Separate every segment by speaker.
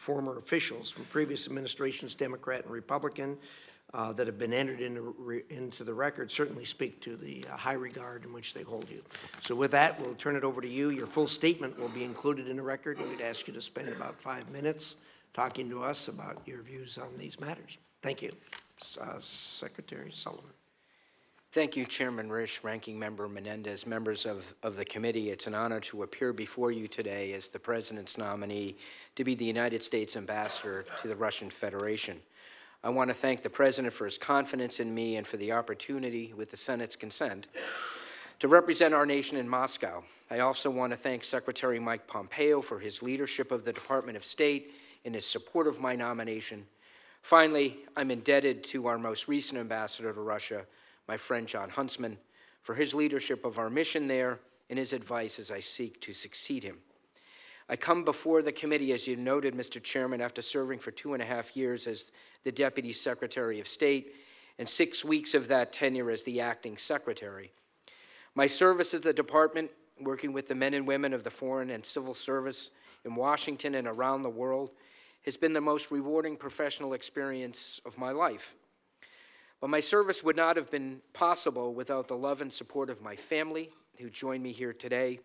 Speaker 1: former officials from previous administrations, Democrat and Republican, that have been entered into the record certainly speak to the high regard in which they hold you. So with that, we'll turn it over to you. Your full statement will be included in the record, and we'd ask you to spend about 5 minutes talking to us about your views on these matters. Thank you. Secretary Sullivan.
Speaker 2: Thank you, Chairman Risch, Ranking Member Menendez, members of the committee. It's an honor to appear before you today as the President's nominee to be the United States Ambassador to the Russian Federation. I want to thank the President for his confidence in me and for the opportunity, with the Senate's consent, to represent our nation in Moscow. I also want to thank Secretary Mike Pompeo for his leadership of the Department of State and his support of my nomination. Finally, I'm indebted to our most recent ambassador to Russia, my friend John Huntsman, for his leadership of our mission there and his advice as I seek to succeed him. I come before the committee, as you noted, Mr. Chairman, after serving for 2.5 years as the Deputy Secretary of State and 6 weeks of that tenure as the Acting Secretary. My service at the Department, working with the men and women of the Foreign and Civil Service in Washington and around the world, has been the most rewarding professional experience of my life. But my service would not have been possible without the love and support of my family, who join me here today,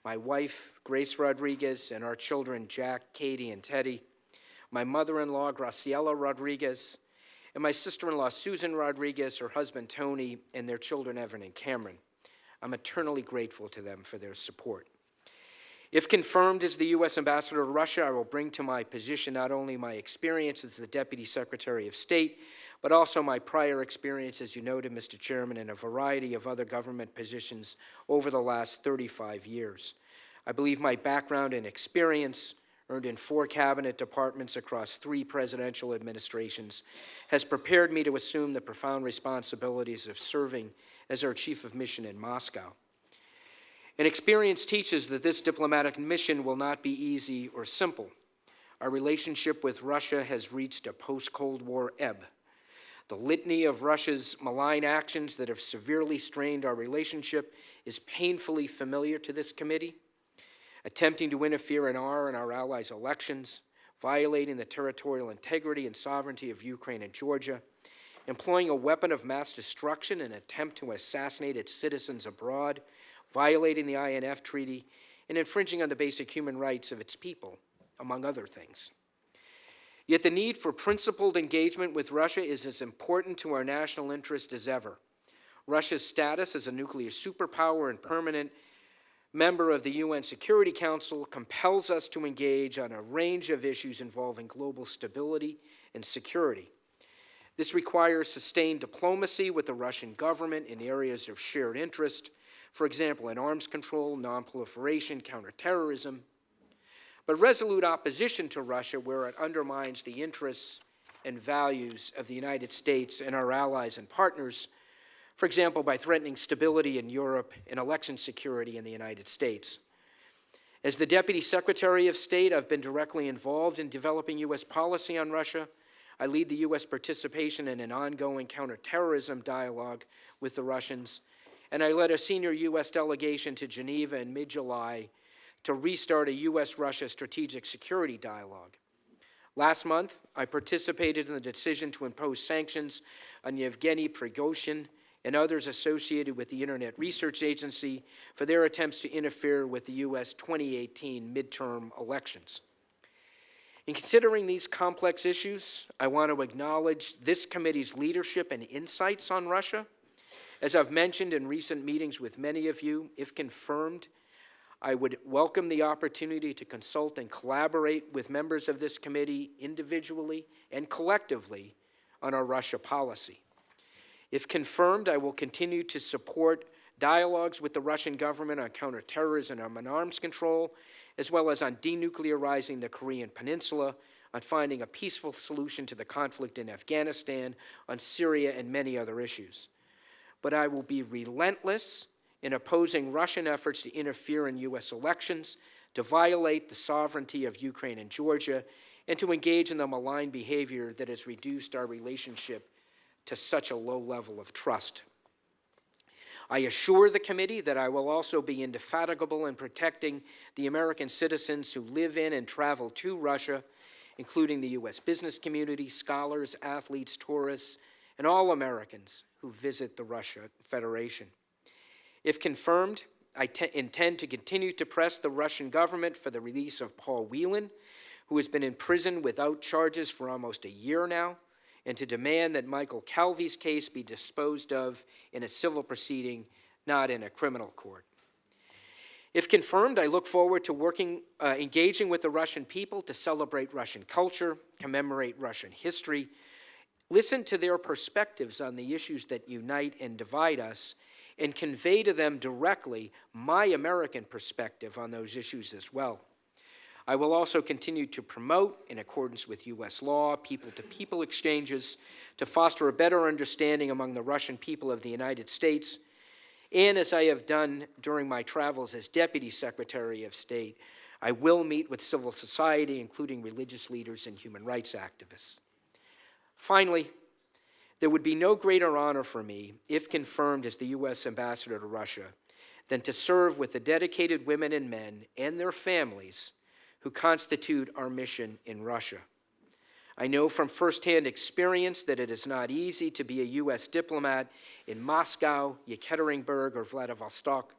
Speaker 2: my wife, Grace Rodriguez, and our children, Jack, Katie, and Teddy, my mother-in-law, Graciela Rodriguez, and my sister-in-law, Susan Rodriguez, her husband, Tony, and their children, Evan and Cameron. I'm eternally grateful to them for their support. If confirmed as the U.S. Ambassador to Russia, I will bring to my position not only my experience as the Deputy Secretary of State, but also my prior experience, as you noted, Mr. Chairman, in a variety of other government positions over the last 35 years. I believe my background and experience, earned in 4 cabinet departments across 3 presidential administrations, has prepared me to assume the profound responsibilities of serving as our Chief of Mission in Moscow. And experience teaches that this diplomatic mission will not be easy or simple. Our relationship with Russia has reached a post-Cold War ebb. The litany of Russia's malign actions that have severely strained our relationship is painfully familiar to this committee. Attempting to interfere in our and our allies' elections, violating the territorial integrity and sovereignty of Ukraine and Georgia, employing a weapon of mass destruction in an attempt to assassinate its citizens abroad, violating the INF Treaty, and infringing on the basic human rights of its people, among other things. Yet the need for principled engagement with Russia is as important to our national interest as ever. Russia's status as a nuclear superpower and permanent member of the UN Security Council compels us to engage on a range of issues involving global stability and security. This requires sustained diplomacy with the Russian government in areas of shared interest, for example, in arms control, nonproliferation, counterterrorism, but resolute opposition to Russia where it undermines the interests and values of the United States and our allies and partners, for example, by threatening stability in Europe and election security in the United States. As the Deputy Secretary of State, I've been directly involved in developing U.S. policy on Russia. I lead the U.S. participation in an ongoing counterterrorism dialogue with the Russians, and I led a senior U.S. delegation to Geneva in mid-July to restart a U.S.-Russia strategic security dialogue. Last month, I participated in the decision to impose sanctions on Yevgeny Prigozhin and others associated with the Internet Research Agency for their attempts to interfere with the U.S. 2018 midterm elections. In considering these complex issues, I want to acknowledge this committee's leadership and insights on Russia. As I've mentioned in recent meetings with many of you, if confirmed, I would welcome the opportunity to consult and collaborate with members of this committee individually and collectively on our Russia policy. If confirmed, I will continue to support dialogues with the Russian government on counterterrorism and on arms control, as well as on denuclearizing the Korean Peninsula, on finding a peaceful solution to the conflict in Afghanistan, on Syria, and many other issues. But I will be relentless in opposing Russian efforts to interfere in U.S. elections, to violate the sovereignty of Ukraine and Georgia, and to engage in the malign behavior that has reduced our relationship to such a low level of trust. I assure the committee that I will also be indefatigable in protecting the American citizens who live in and travel to Russia, including the U.S. business community, scholars, athletes, tourists, and all Americans who visit the Russia Federation. If confirmed, I intend to continue to press the Russian government for the release of Paul Whelan, who has been in prison without charges for almost a year now, and to demand that Michael Calvi's case be disposed of in a civil proceeding, not in a criminal court. If confirmed, I look forward to engaging with the Russian people to celebrate Russian culture, commemorate Russian history, listen to their perspectives on the issues that unite and divide us, and convey to them directly my American perspective on those issues as well. I will also continue to promote, in accordance with U.S. law, people-to-people exchanges to foster a better understanding among the Russian people of the United States, and as I have done during my travels as Deputy Secretary of State, I will meet with civil society, including religious leaders and human rights activists. Finally, there would be no greater honor for me, if confirmed as the U.S. Ambassador to Russia, than to serve with the dedicated women and men and their families who constitute our mission in Russia. I know from firsthand experience that it is not easy to be a U.S. diplomat in Moscow, Yekaterinburg, or Vladivostok.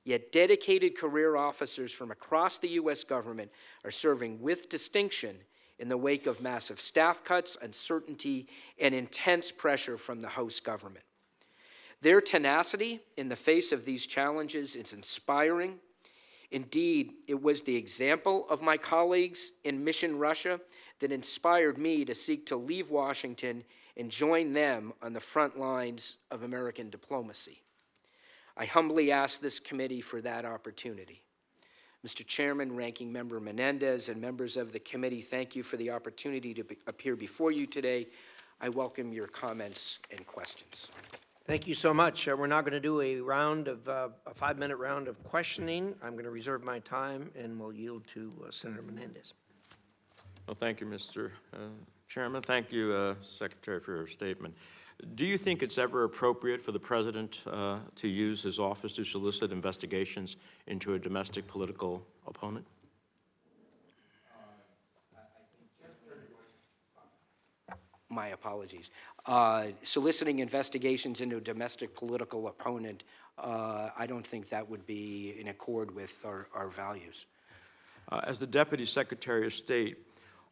Speaker 2: Yet dedicated career officers from across the U.S. government are serving with distinction in the wake of massive staff cuts, uncertainty, and intense pressure from the host government. Their tenacity in the face of these challenges is inspiring. Indeed, it was the example of my colleagues in Mission Russia that inspired me to seek to leave Washington and join them on the front lines of American diplomacy. I humbly ask this committee for that opportunity. Mr. Chairman, Ranking Member Menendez, and members of the committee, thank you for the opportunity to appear before you today. I welcome your comments and questions.
Speaker 1: Thank you so much. We're now going to do a round of a 5-minute round of questioning. I'm going to reserve my time, and we'll yield to Senator Menendez.
Speaker 3: Well, thank you, Mr. Chairman. Thank you, Secretary, for your statement. Do you think it's ever appropriate for the President to use his office to solicit investigations into a domestic political opponent?
Speaker 2: My apologies. Soliciting investigations into a domestic political opponent, I don't think that would be in accord with our values.
Speaker 3: As the Deputy Secretary of State,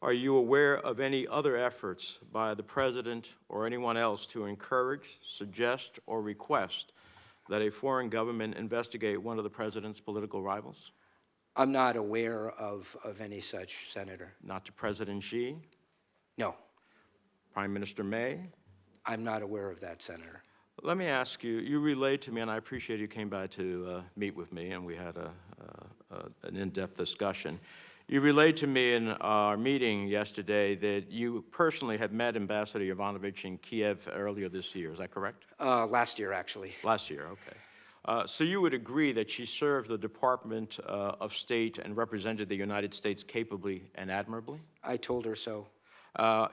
Speaker 3: are you aware of any other efforts by the President or anyone else to encourage, suggest, or request that a foreign government investigate one of the President's political rivals?
Speaker 2: I'm not aware of any such, Senator.
Speaker 3: Not to President Xi?
Speaker 2: No.
Speaker 3: Prime Minister May?
Speaker 2: I'm not aware of that, Senator.
Speaker 3: Let me ask you, you relayed to me, and I appreciate you came by to meet with me, and we had an in-depth discussion. You relayed to me in our meeting yesterday that you personally had met Ambassador Yovanovitch in Kiev earlier this year. Is that correct?
Speaker 2: Last year, actually.
Speaker 3: Last year, okay. So you would agree that she served the Department of State and represented the United States capably and admirably?
Speaker 2: I told her so.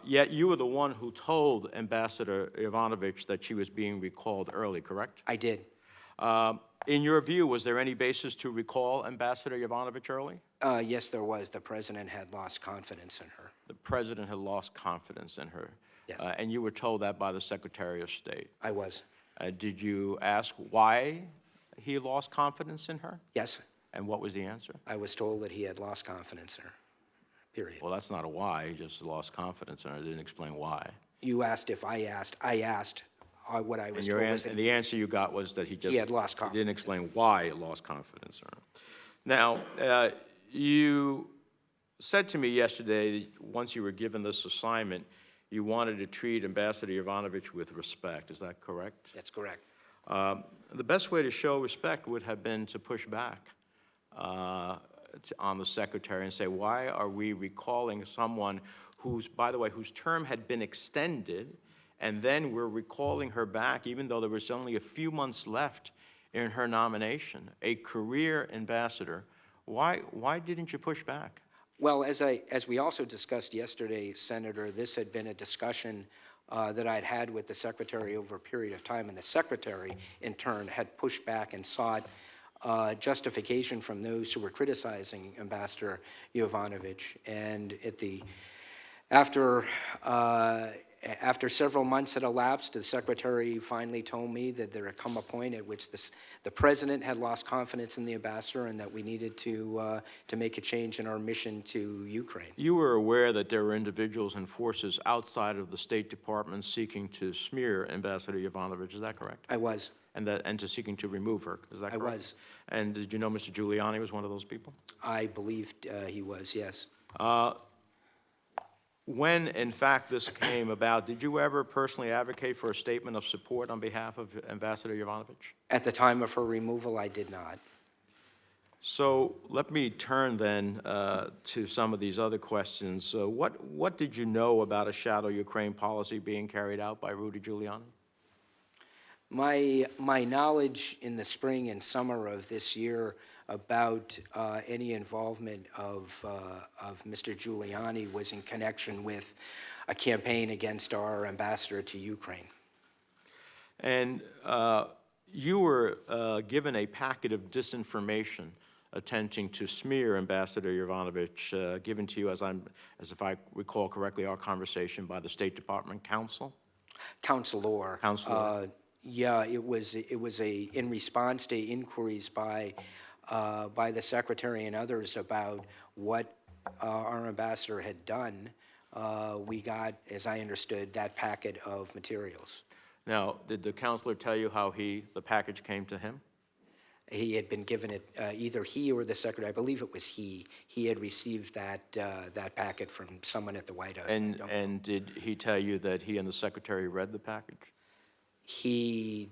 Speaker 3: Yet you were the one who told Ambassador Yovanovitch that she was being recalled early, correct?
Speaker 2: I did.
Speaker 3: In your view, was there any basis to recall Ambassador Yovanovitch early?
Speaker 2: Yes, there was. The President had lost confidence in her.
Speaker 3: The President had lost confidence in her.
Speaker 2: Yes.
Speaker 3: And you were told that by the Secretary of State.
Speaker 2: I was.
Speaker 3: Did you ask why he lost confidence in her?
Speaker 2: Yes.
Speaker 3: And what was the answer?
Speaker 2: I was told that he had lost confidence in her, period.
Speaker 3: Well, that's not a why. He just lost confidence in her. Didn't explain why.
Speaker 2: You asked if I asked. I asked what I was told.
Speaker 3: And the answer you got was that he
Speaker 2: had lost confidence.
Speaker 3: He didn't explain why he lost confidence in her. Now, you said to me yesterday that once you were given this assignment, you wanted to treat Ambassador Yovanovitch with respect. Is that correct?
Speaker 2: That's correct.
Speaker 3: The best way to show respect would have been to push back on the Secretary and say, why are we recalling someone who's, by the way, whose term had been extended, and then we're recalling her back even though there was only a few months left in her nomination, a career ambassador. Why didn't you push back?
Speaker 2: Well, as we also discussed yesterday, Senator, this had been a discussion that I'd had with the Secretary over a period of time, and the Secretary, in turn, had pushed back and sought justification from those who were criticizing Ambassador Yovanovitch. And after several months had elapsed, the secretary finally told me that there had come a point at which the president had lost confidence in the ambassador and that we needed to make a change in our mission to Ukraine.
Speaker 3: You were aware that there were individuals and forces outside of the State Department seeking to smear Ambassador Yovanovitch, is that correct?
Speaker 2: I was.
Speaker 3: And to seeking to remove her, is that correct?
Speaker 2: I was.
Speaker 3: And did you know Mr. Giuliani was one of those people?
Speaker 2: I believed he was, yes.
Speaker 3: When, in fact, this came about, did you ever personally advocate for a statement of support on behalf of Ambassador Yovanovitch?
Speaker 2: At the time of her removal, I did not.
Speaker 3: So let me turn then to some of these other questions. What did you know about a shadow Ukraine policy being carried out by Rudy Giuliani?
Speaker 2: My knowledge in the spring and summer of this year about any involvement of Mr. Giuliani was in connection with a campaign against our ambassador to Ukraine.
Speaker 3: And you were given a packet of disinformation attempting to smear Ambassador Yovanovitch, given to you, as if I recall correctly, our conversation by the State Department counsel?
Speaker 2: Counselor.
Speaker 3: Counselor.
Speaker 2: Yeah, it was in response to inquiries by the secretary and others about what our ambassador had done. We got, as I understood, that packet of materials.
Speaker 3: Now, did the counselor tell you how the package came to him?
Speaker 2: He had been given it, either he or the secretary, I believe it was he. He had received that packet from someone at the White House.
Speaker 3: And did he tell you that he and the secretary read the package?
Speaker 2: He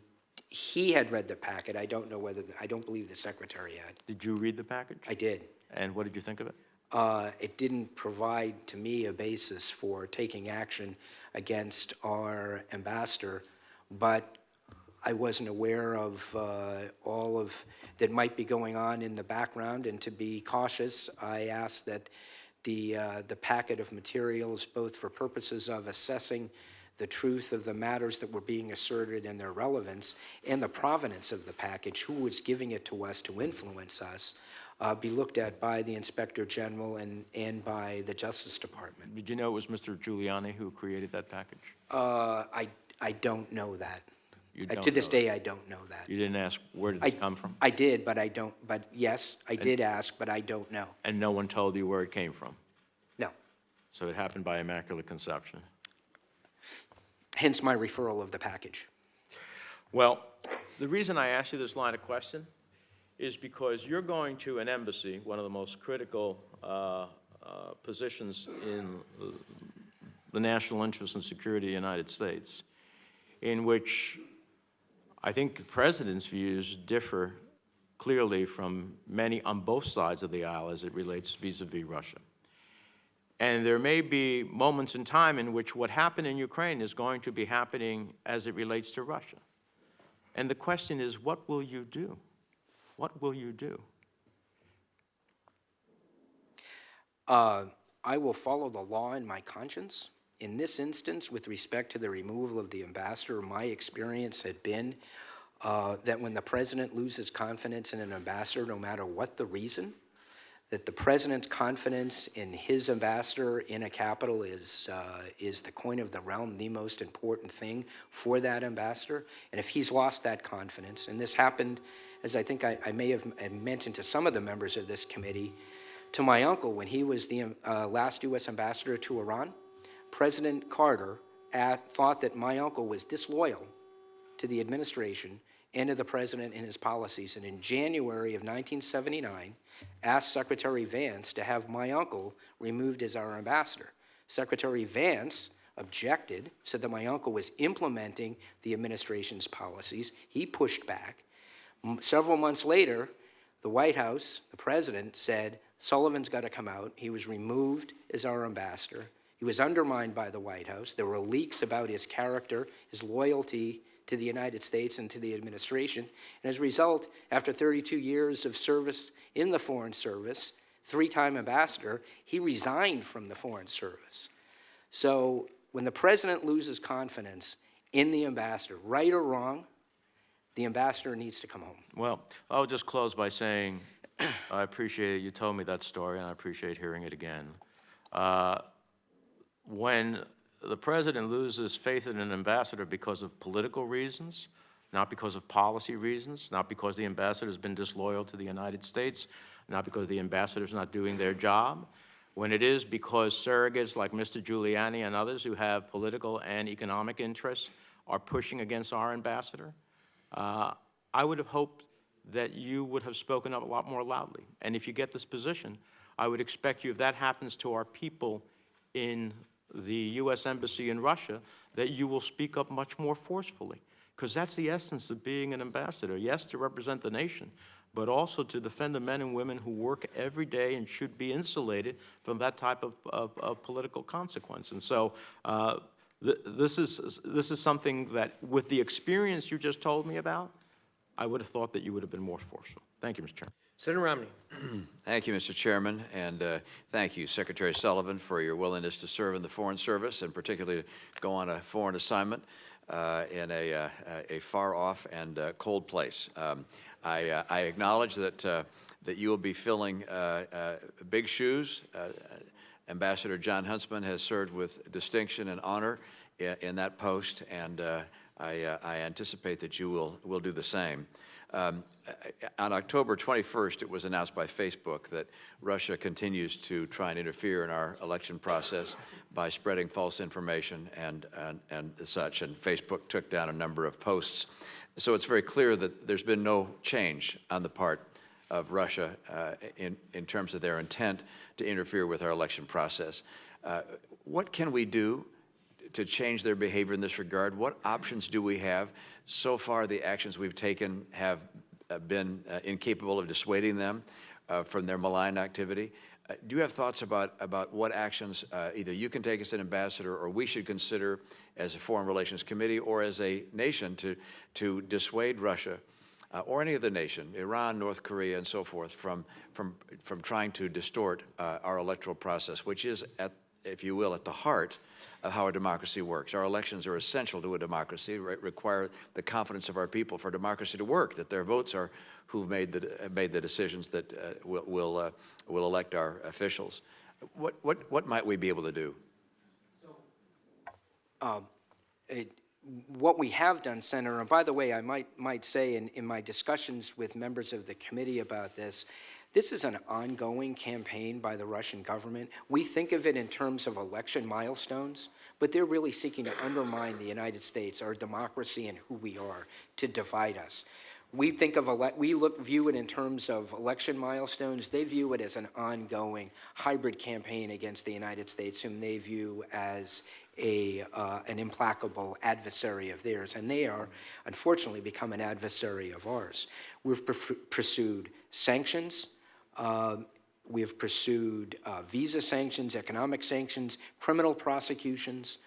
Speaker 2: had read the packet. I don't know whether, I don't believe the secretary had.
Speaker 3: Did you read the package?
Speaker 2: I did.
Speaker 3: And what did you think of it?
Speaker 2: It didn't provide to me a basis for taking action against our ambassador, but I wasn't aware of all of that might be going on in the background, and to be cautious, I asked that the packet of materials, both for purposes of assessing the truth of the matters that were being asserted and their relevance, and the provenance of the package, who was giving it to us to influence us, be looked at by the Inspector General and by the Justice Department.
Speaker 3: Did you know it was Mr. Giuliani who created that package?
Speaker 2: I don't know that.
Speaker 3: You don't
Speaker 2: To this
Speaker 3: know
Speaker 2: day, I don't know that.
Speaker 3: You didn't ask where did it come from?
Speaker 2: I did, but I don't. But yes, I did ask, but I don't know.
Speaker 3: And no one told you where it came from?
Speaker 2: No.
Speaker 3: So it happened by immaculate conception.
Speaker 2: Hence my referral of the package.
Speaker 3: Well, the reason I asked you this line of question is because you're going to an embassy, one of the most critical positions in the national interest and security of the United States, in which I think the president's views differ clearly from many on both sides of the aisle as it relates vis-a-vis Russia. And there may be moments in time in which what happened in Ukraine is going to be happening as it relates to Russia. And the question is, what will you do? What will you do?
Speaker 2: I will follow the law in my conscience. In this instance, with respect to the removal of the ambassador, my experience had been that when the president loses confidence in an ambassador, no matter what the reason, that the president's confidence in his ambassador in a capital is the coin of the realm, the most important thing for that ambassador. And if he's lost that confidence, and this happened, as I think I may have mentioned to some of the members of this committee, to my uncle when he was the last U.S. ambassador to Iran, President Carter thought that my uncle was disloyal to the administration and to the president and his policies, and in January of 1979, asked Secretary Vance to have my uncle removed as our ambassador. Secretary Vance objected, said that my uncle was implementing the administration's policies. He pushed back. Several months later, the White House, the president, said, Sullivan's got to come out. He was removed as our ambassador. He was undermined by the White House. There were leaks about his character, his loyalty to the United States and to the administration. And as a result, after 32 years of service in the Foreign Service, three-time ambassador, he resigned from the Foreign Service. So when the president loses confidence in the ambassador, right or wrong, The ambassador needs to come home.
Speaker 3: Well, I'll just close by saying I appreciate you told me that story, and I appreciate hearing it again. When the president loses faith in an ambassador because of political reasons, not because of policy reasons, not because the ambassador has been disloyal to the United States, not because the ambassador's not doing their job, when it is because surrogates like Mr. Giuliani and others who have political and economic interests are pushing against our ambassador, I would have hoped that you would have spoken up a lot more loudly. And if you get this position, I would expect you, if that happens to our people in the U.S. Embassy in Russia, that you will speak up much more forcefully. Because that's the essence of being an ambassador. Yes, to represent the nation, but also to defend the men and women who work every day and should be insulated from that type of political consequence. And so this is something that, with the experience you just told me about, I would have thought that you would have been more forceful. Thank you, Mr. Chairman.
Speaker 1: Senator Romney.
Speaker 4: Thank you, Mr. Chairman, and thank you, Secretary Sullivan, for your willingness to serve in the Foreign Service, and particularly to go on a foreign assignment in a far-off and cold place. I acknowledge that you will be filling big shoes. Ambassador John Huntsman has served with distinction and honor in that post, and I anticipate that you will do the same. On October 21st, it was announced by Facebook that Russia continues to try and interfere in our election process by spreading false information and such, and Facebook took down a number of posts. So it's very clear that there's been no change on the part of Russia in terms of their intent to interfere with our election process. What can we do to change their behavior in this regard? What options do we have? So far, the actions we've taken have been incapable of dissuading them from their malign activity. Do you have thoughts about what actions either you can take as an ambassador or we should consider as a Foreign Relations Committee or as a nation to dissuade Russia or any other nation, Iran, North Korea, and so forth, from trying to distort our electoral process, which is, if you will, at the heart of how a democracy works. Our elections are essential to a democracy, require the confidence of our people for democracy to work, that their votes are who've made the decisions that will elect our officials. What might we be able to do?
Speaker 2: What we have done, Senator, and by the way, I might say in my discussions with members of the committee about this, this is an ongoing campaign by the Russian government. We think of it in terms of election milestones, but they're really seeking to undermine the United States, our democracy, and who we are, to divide us. We think of view it in terms of election milestones. They view it as an ongoing hybrid campaign against the United States, whom they view as an implacable adversary of theirs, and they are, unfortunately, become an adversary of ours. We've pursued sanctions. We have pursued visa sanctions, economic sanctions, criminal prosecutions.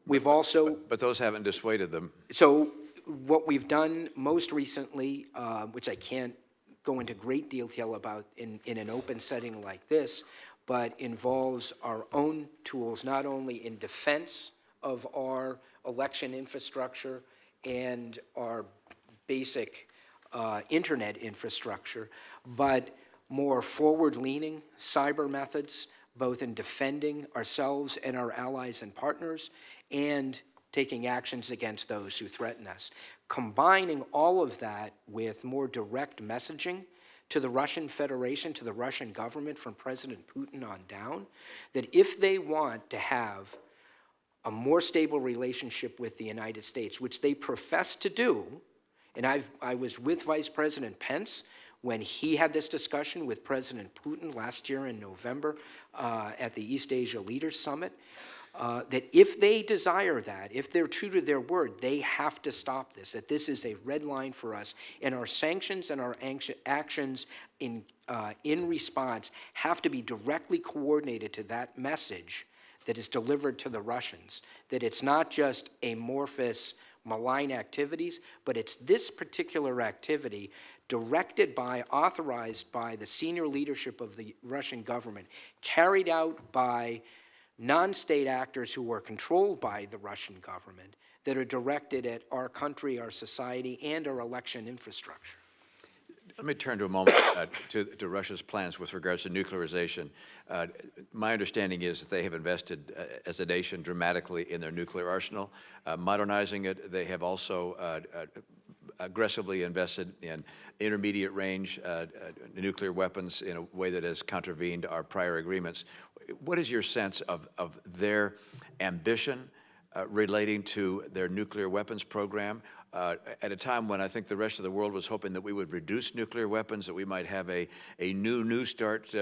Speaker 2: We've also...
Speaker 4: But those haven't dissuaded them.
Speaker 2: So what we've done most recently, which I can't go into great detail about in an open setting like this, but involves our own tools, not only in defense of our election infrastructure and our basic internet infrastructure, but more forward-leaning cyber methods, both in defending ourselves and our allies and partners, and taking actions against those who threaten us. Combining all of that with more direct messaging to the Russian Federation, to the Russian government from President Putin on down, that if they want to have a more stable relationship with the United States, which they profess to do, and I was with Vice President Pence when he had this discussion with President Putin last year in November at the East Asia Leaders Summit, that if they desire that, if they're true to their word, they have to stop this, that this is a red line for us, and our sanctions and our actions in response have to be directly coordinated to that message that is delivered to the Russians, that it's not just amorphous, malign activities, but it's this particular activity directed by, authorized by the senior leadership of the Russian government, carried out by non-state actors who are controlled by the Russian government, that are directed at our country, our society, and our election infrastructure.
Speaker 4: Let me turn to a moment to Russia's plans with regards to nuclearization. My understanding is that they have invested as a nation dramatically in their nuclear arsenal, modernizing it. They have also aggressively invested in intermediate range nuclear weapons in a way that has contravened our prior agreements. What is your sense of their ambition relating to their nuclear weapons program? At a time when I think the rest of the world was hoping that we would reduce nuclear weapons, that we might have a new START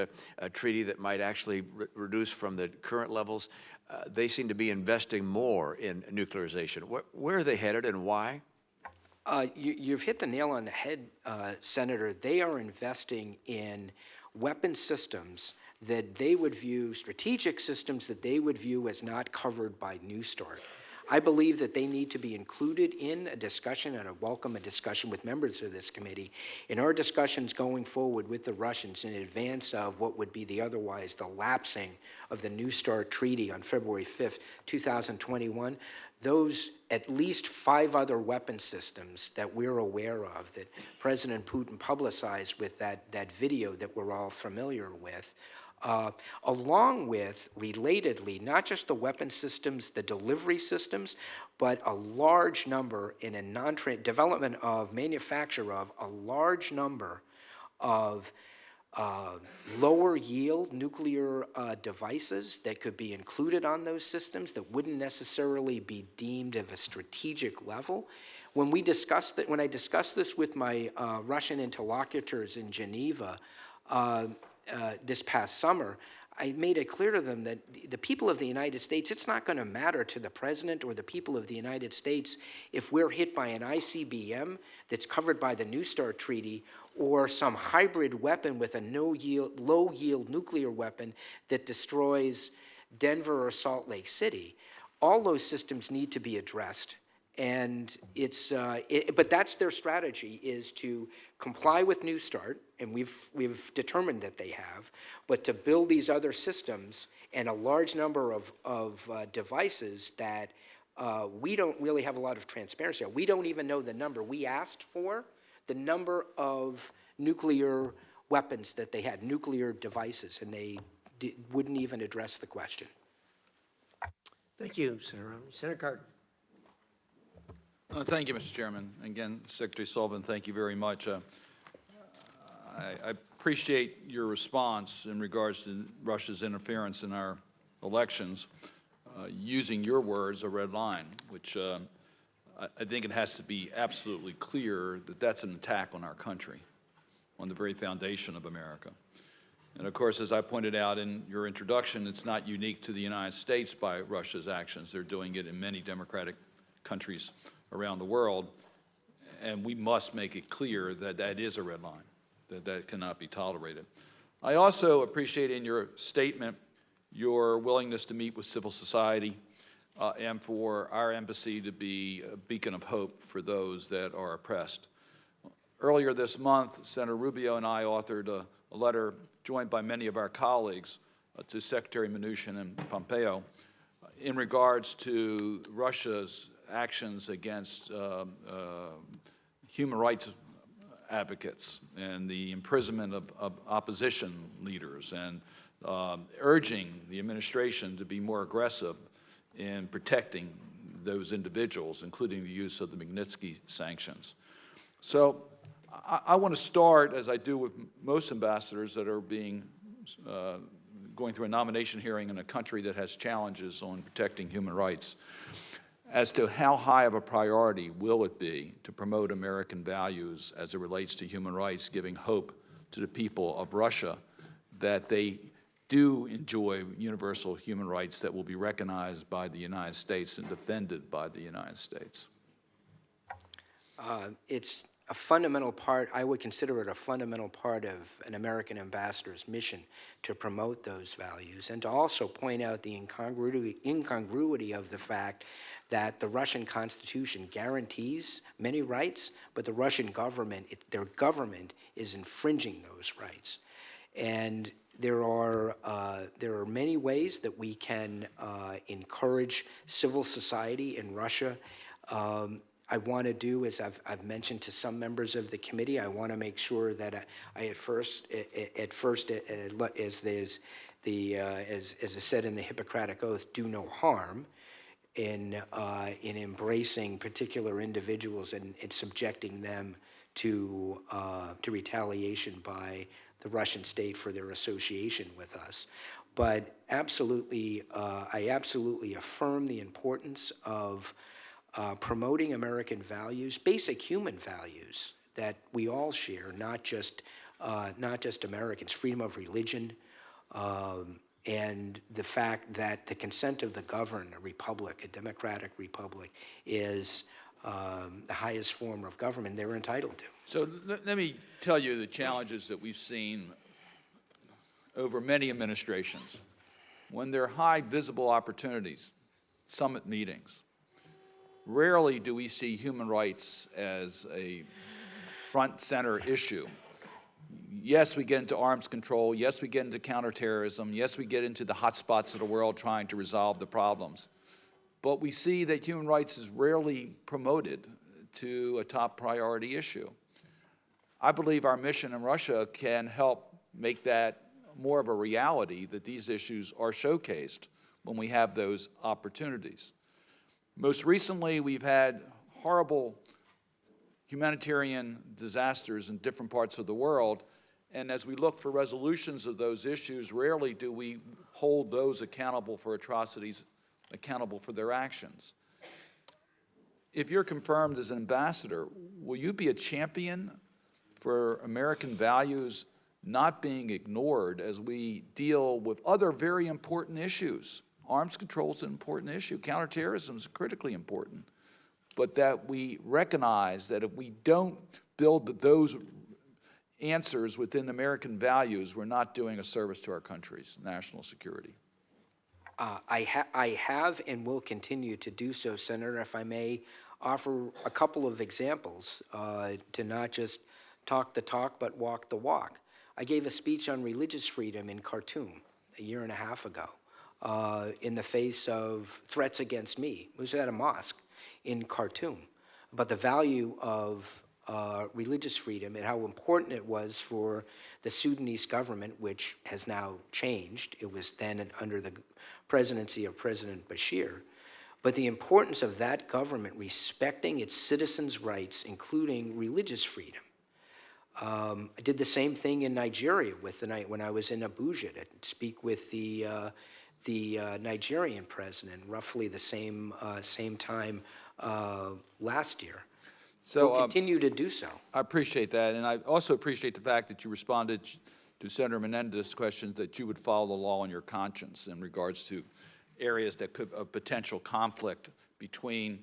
Speaker 4: treaty that might actually reduce from the current levels, they seem to be investing more in nuclearization. Where are they headed and why?
Speaker 2: You've hit the nail on the head, Senator. They are investing in weapon systems that they would view, strategic systems that they would view as not covered by New START. I believe that they need to be included in a discussion, and I welcome a discussion with members of this committee, in our discussions going forward with the Russians in advance of what would be the otherwise the lapsing of the New START treaty on February 5th, 2021. Those at least 5 other weapon systems that we're aware of that President Putin publicized with that video that we're all familiar with, along with, relatedly, not just the weapon systems, the delivery systems, but a large number in a development of, manufacture of, a large number of lower yield nuclear devices that could be included on those systems that wouldn't necessarily be deemed of a strategic level. When I discussed this with my Russian interlocutors in Geneva this past summer, I made it clear to them that the people of the United States, it's not going to matter to the president or the people of the United States if we're hit by an ICBM that's covered by the New START treaty or some hybrid weapon with a low-yield nuclear weapon that destroys Denver or Salt Lake City. All those systems need to be addressed. And but that's their strategy, is to comply with New START, and we've determined that they have, but to build these other systems and a large number of devices that we don't really have a lot of transparency on. We don't even know the number. We asked for the number of nuclear weapons that they had, nuclear devices, and they wouldn't even address the question.
Speaker 1: Thank you, Senator Romney. Senator Cardin.
Speaker 5: Thank you, Mr. Chairman. Again, Secretary Sullivan, thank you very much. I appreciate your response in regards to Russia's interference in our elections, using your words, a red line, which I think it has to be absolutely clear that that's an attack on our country, on the very foundation of America. And of course, as I pointed out in your introduction, it's not unique to the United States by Russia's actions. They're doing it in many democratic countries around the world, and we must make it clear that that is a red line, that cannot be tolerated. I also appreciate in your statement your willingness to meet with civil society and for our embassy to be a beacon of hope for those that are oppressed. Earlier this month, Senator Rubio and I authored a letter joined by many of our colleagues to Secretary Mnuchin and Pompeo in regards to Russia's actions against human rights advocates and the imprisonment of opposition leaders, and urging the administration to be more aggressive in protecting those individuals, including the use of the Magnitsky sanctions. So I want to start, as I do with most ambassadors that are going through a nomination hearing in a country that has challenges on protecting human rights, as to how high of a priority will it be to promote American values as it relates to human rights, giving hope to the people of Russia that they do enjoy universal human rights that will be recognized by the United States and defended by the United States?
Speaker 2: It's a fundamental part, I would consider it a fundamental part of an American ambassador's mission to promote those values and to also point out the incongruity of the fact that the Russian Constitution guarantees many rights, but the Russian government, their government is infringing those rights. And there are many ways that we can encourage civil society in Russia I want to do, as I've mentioned to some members of the committee, I want to make sure that as is said in the Hippocratic Oath, do no harm in embracing particular individuals and subjecting them to retaliation by the Russian state for their association with us. But absolutely, I absolutely affirm the importance of promoting American values, basic human values that we all share, not just Americans, freedom of religion, and the fact that the consent of the governed, a republic, a democratic republic, is the highest form of government they're entitled to.
Speaker 5: So let me tell you the challenges that we've seen over many administrations. When there are high visible opportunities, summit meetings, rarely do we see human rights as a front center issue. Yes, we get into arms control. Yes, we get into counterterrorism. Yes, we get into the hotspots of the world trying to resolve the problems. But we see that human rights is rarely promoted to a top priority issue. I believe our mission in Russia can help make that more of a reality, that these issues are showcased when we have those opportunities. Most recently, we've had horrible humanitarian disasters in different parts of the world, and as we look for resolutions of those issues, rarely do we hold those accountable for atrocities, accountable for their actions. If you're confirmed as an ambassador, will you be a champion for American values not being ignored as we deal with other very important issues? Arms control is an important issue. Counterterrorism is critically important. But that we recognize that if we don't build those answers within American values, we're not doing a service to our country's national security.
Speaker 2: I have and will continue to do so, Senator, if I may offer a couple of examples to not just talk the talk, but walk the walk. I gave a speech on religious freedom in Khartoum a year and a half ago in the face of threats against me. It was at a mosque in Khartoum about the value of religious freedom and how important it was for the Sudanese government, which has now changed. It was then under the presidency of President Bashir. But the importance of that government respecting its citizens' rights, including religious freedom. I did the same thing in Nigeria when I was in Abuja to speak with the Nigerian president, roughly the same time last year.
Speaker 5: So
Speaker 2: we'll continue to do so.
Speaker 5: I appreciate that, and I also appreciate the fact that you responded to Senator Menendez's question that you would follow the law on your conscience in regards to areas that could have potential conflict between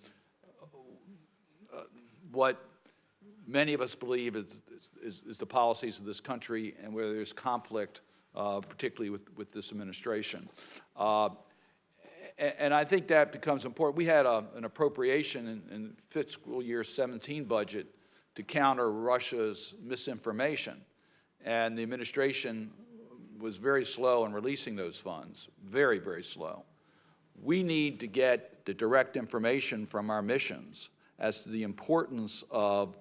Speaker 5: what many of us believe is the policies of this country and where there's conflict, particularly with this administration. And I think that becomes important. We had an appropriation in fiscal year 17 budget to counter Russia's misinformation. And the administration was very slow in releasing those funds, very, very slow. We need to get the direct information from our missions as to the importance of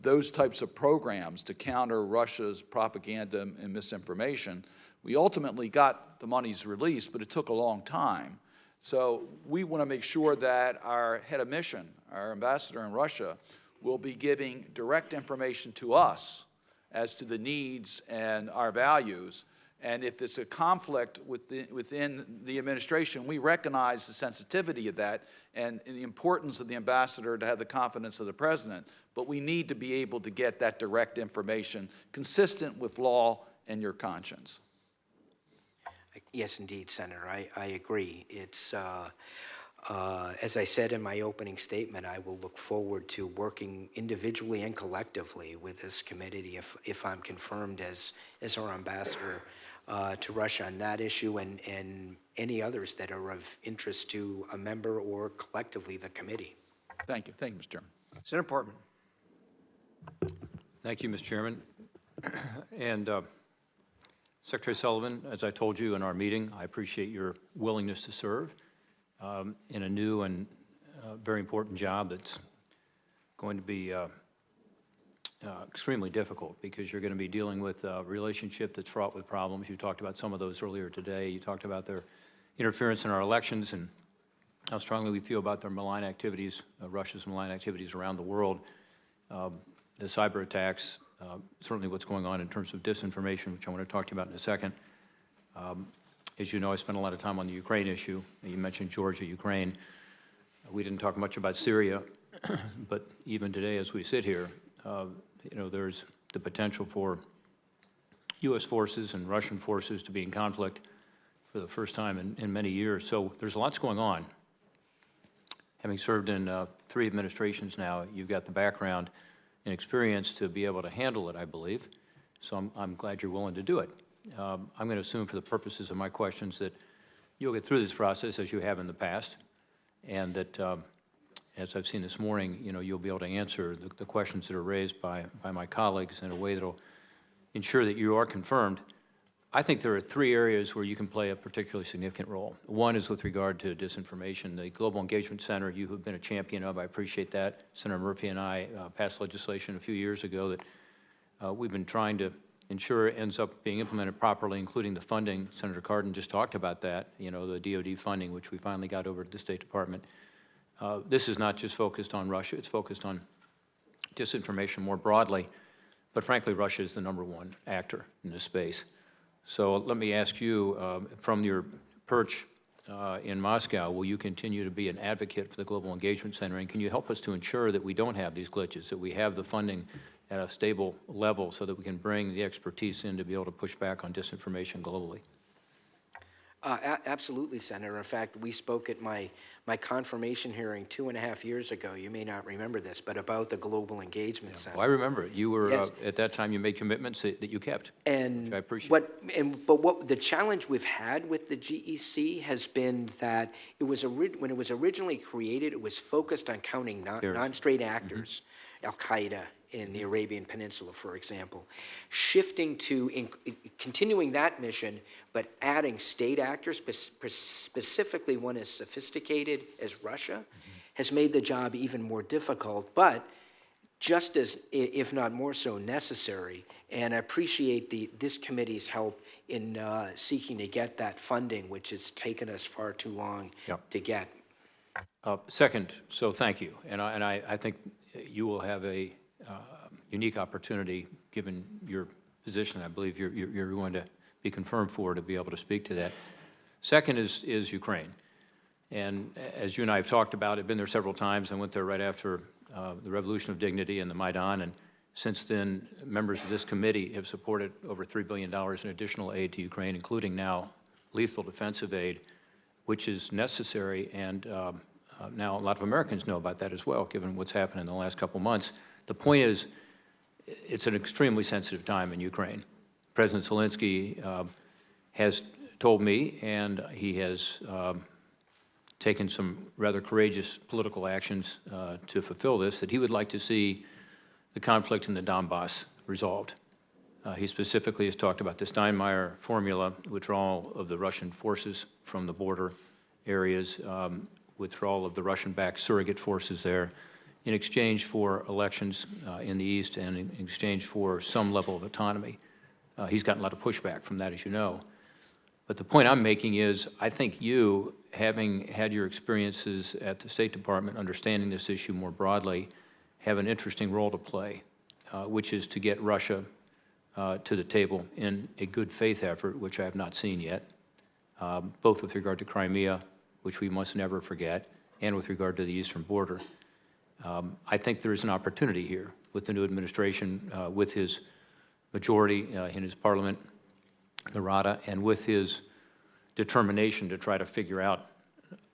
Speaker 5: those types of programs to counter Russia's propaganda and misinformation. We ultimately got the monies released, but it took a long time. So we want to make sure that our head of mission, our ambassador in Russia, will be giving direct information to us as to the needs and our values. And if there's a conflict within the administration, we recognize the sensitivity of that and the importance of the ambassador to have the confidence of the president. But we need to be able to get that direct information consistent with law and your conscience.
Speaker 2: Yes, indeed, Senator. I agree. It's, as I said in my opening statement, I will look forward to working individually and collectively with this committee if I'm confirmed as our ambassador to Russia on that issue and any others that are of interest to a member or collectively the committee.
Speaker 5: Thank you. Thank you, Mr. Chairman.
Speaker 1: Senator Portman.
Speaker 6: Thank you, Mr. Chairman. And Secretary Sullivan, as I told you in our meeting, I appreciate your willingness to serve in a new and very important job that's going to be extremely difficult, because you're going to be dealing with a relationship that's fraught with problems. You talked about some of those earlier today. You talked about their interference in our elections and how strongly we feel about their malign activities, Russia's malign activities around the world, the cyber attacks, certainly what's going on in terms of disinformation, which I want to talk to you about in a second. As you know, I spent a lot of time on the Ukraine issue. You mentioned Georgia, Ukraine. We didn't talk much about Syria, but even today as we sit here, you know, there's the potential for U.S. forces and Russian forces to be in conflict for the first time in many years. So there's lots going on. Having served in 3 administrations now, you've got the background and experience to be able to handle it, I believe. So I'm glad you're willing to do it. I'm going to assume for the purposes of my questions that you'll get through this process as you have in the past, and that, as I've seen this morning, you know, you'll be able to answer the questions that are raised by my colleagues in a way that will ensure that you are confirmed. I think there are 3 areas where you can play a particularly significant role. One is with regard to disinformation. The Global Engagement Center, you have been a champion of. I appreciate that. Senator Murphy and I passed legislation a few years ago that we've been trying to ensure ends up being implemented properly, including the funding. Senator Cardin just talked about that, you know, the DoD funding, which we finally got over to the State Department. This is not just focused on Russia. It's focused on disinformation more broadly. But frankly, Russia is the #1 actor in this space. So let me ask you, from your perch in Moscow, will you continue to be an advocate for the Global Engagement Center? And can you help us to ensure that we don't have these glitches, that we have the funding at a stable level so that we can bring the expertise in to be able to push back on disinformation globally?
Speaker 2: Absolutely, Senator. In fact, we spoke at my confirmation hearing 2.5 years ago. You may not remember this, but about the Global Engagement Center.
Speaker 6: Well, I remember it. You were,
Speaker 2: Yes.
Speaker 6: at that time, you made commitments that you kept,
Speaker 2: And
Speaker 6: which I appreciate.
Speaker 2: what the challenge we've had with the GEC has been that it was when it was originally created, it was focused on counting non-state actors, Al-Qaeda in the Arabian Peninsula, for example, shifting to continuing that mission, but adding state actors, specifically one as sophisticated as Russia, has made the job even more difficult, but just as, if not more so, necessary. And I appreciate this committee's help in seeking to get that funding, which has taken us far too long to get.
Speaker 6: Second, so thank you. And I think you will have a unique opportunity, given your position. I believe you're going to be confirmed for, to be able to speak to that. Second is Ukraine. And as you and I have talked about, I've been there several times. I went there right after the Revolution of Dignity and the Maidan, and since then, members of this committee have supported over $3 billion in additional aid to Ukraine, including now lethal defensive aid, which is necessary, and now a lot of Americans know about that as well, given what's happened in the last couple months. The point is, it's an extremely sensitive time in Ukraine. President Zelensky has told me, and he has taken some rather courageous political actions to fulfill this, that he would like to see the conflict in the Donbass resolved. He specifically has talked about the Steinmeier formula, withdrawal of the Russian forces from the border areas, withdrawal of the Russian-backed surrogate forces there, in exchange for elections in the East and in exchange for some level of autonomy. He's gotten a lot of pushback from that, as you know. But the point I'm making is, I think you, having had your experiences at the State Department, understanding this issue more broadly, have an interesting role to play, which is to get Russia to the table in a good faith effort, which I have not seen yet, both with regard to Crimea, which we must never forget, and with regard to the eastern border. I think there is an opportunity here with the new administration, with his majority in his parliament, the Rada, and with his determination to try to figure out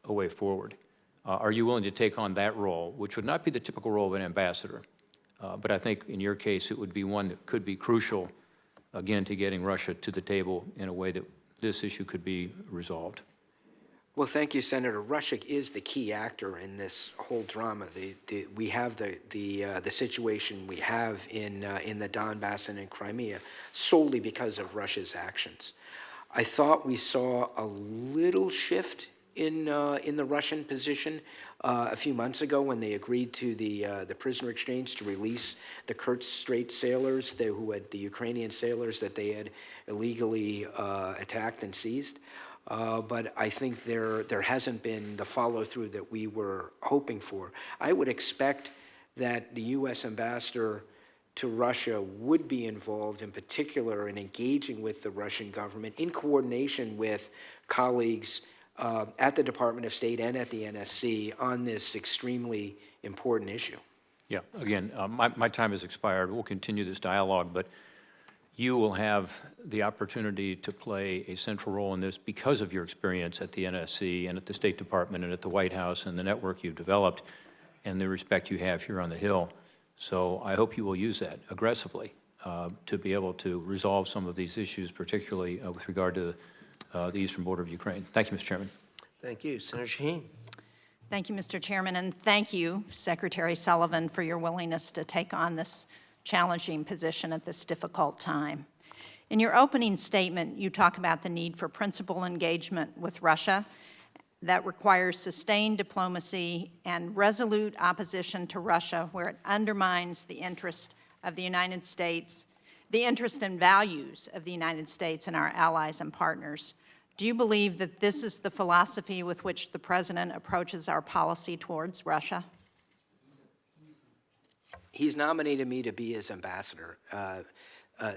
Speaker 6: a way forward. Are you willing to take on that role, which would not be the typical role of an ambassador, but I think in your case it would be one that could be crucial, again, to getting Russia to the table in a way that this issue could be resolved?
Speaker 2: Well, thank you, Senator. Russia is the key actor in this whole drama. We have the situation we have in the Donbass and in Crimea solely because of Russia's actions. I thought we saw a little shift in the Russian position a few months ago when they agreed to the prisoner exchange to release the Kerch Strait sailors, the Ukrainian sailors that they had illegally attacked and seized. But I think there hasn't been the follow-through that we were hoping for. I would expect that the U.S. ambassador to Russia would be involved, in particular, in engaging with the Russian government in coordination with colleagues at the Department of State and at the NSC on this extremely important issue.
Speaker 6: Yeah, again, my time has expired. We'll continue this dialogue, but you will have the opportunity to play a central role in this because of your experience at the NSC and at the State Department and at the White House and the network you've developed and the respect you have here on the Hill. So I hope you will use that aggressively to be able to resolve some of these issues, particularly with regard to the eastern border of Ukraine. Thank you, Mr. Chairman.
Speaker 1: Thank you. Senator Shaheen.
Speaker 7: Thank you, Mr. Chairman, and thank you, Secretary Sullivan, for your willingness to take on this challenging position at this difficult time. In your opening statement, you talk about the need for principled engagement with Russia that requires sustained diplomacy and resolute opposition to Russia where it undermines the interest of the United States, the interest and values of the United States and our allies and partners. Do you believe that this is the philosophy with which the President approaches our policy towards Russia?
Speaker 2: He's nominated me to be his ambassador,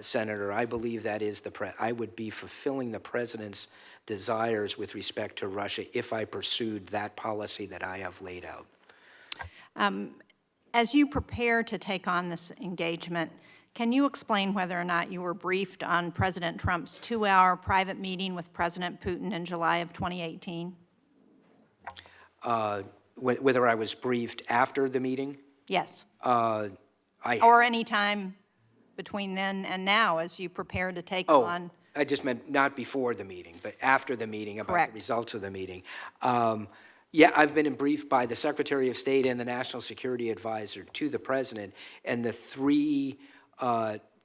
Speaker 2: Senator. I believe that is I would be fulfilling the President's desires with respect to Russia if I pursued that policy that I have laid out.
Speaker 7: As you prepare to take on this engagement, can you explain whether or not you were briefed on President Trump's 2-hour private meeting with President Putin in July of 2018?
Speaker 2: Whether I was briefed after the meeting?
Speaker 7: Yes.
Speaker 2: Or
Speaker 7: any time between then and now as you prepare to take
Speaker 2: Oh,
Speaker 7: on?
Speaker 2: I just meant not before the meeting, but after the meeting, about
Speaker 7: Correct.
Speaker 2: the results of the meeting. Yeah, I've been briefed by the Secretary of State and the National Security Advisor to the President, and the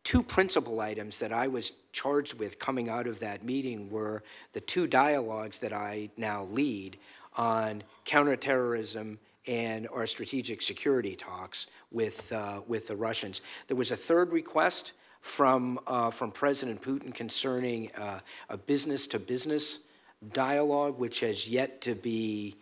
Speaker 2: two principal items that I was charged with coming out of that meeting were the two dialogues that I now lead on counterterrorism and our strategic security talks with the Russians. There was a third request from President Putin concerning a business-to-business dialogue, which has yet to be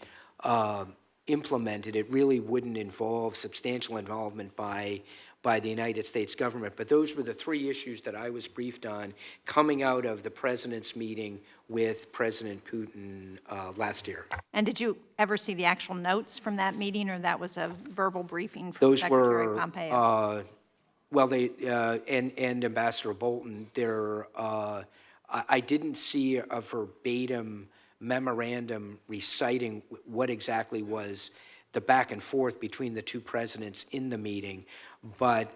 Speaker 2: implemented. It really wouldn't involve substantial involvement by the United States government. But those were the three issues that I was briefed on coming out of the President's meeting with President Putin last year.
Speaker 7: And did you ever see the actual notes from that meeting, or that was a verbal briefing from
Speaker 2: Those
Speaker 7: Secretary
Speaker 2: were,
Speaker 7: Pompeo?
Speaker 2: well, and Ambassador Bolton, I didn't see a verbatim memorandum reciting what exactly was the back and forth between the two presidents in the meeting, but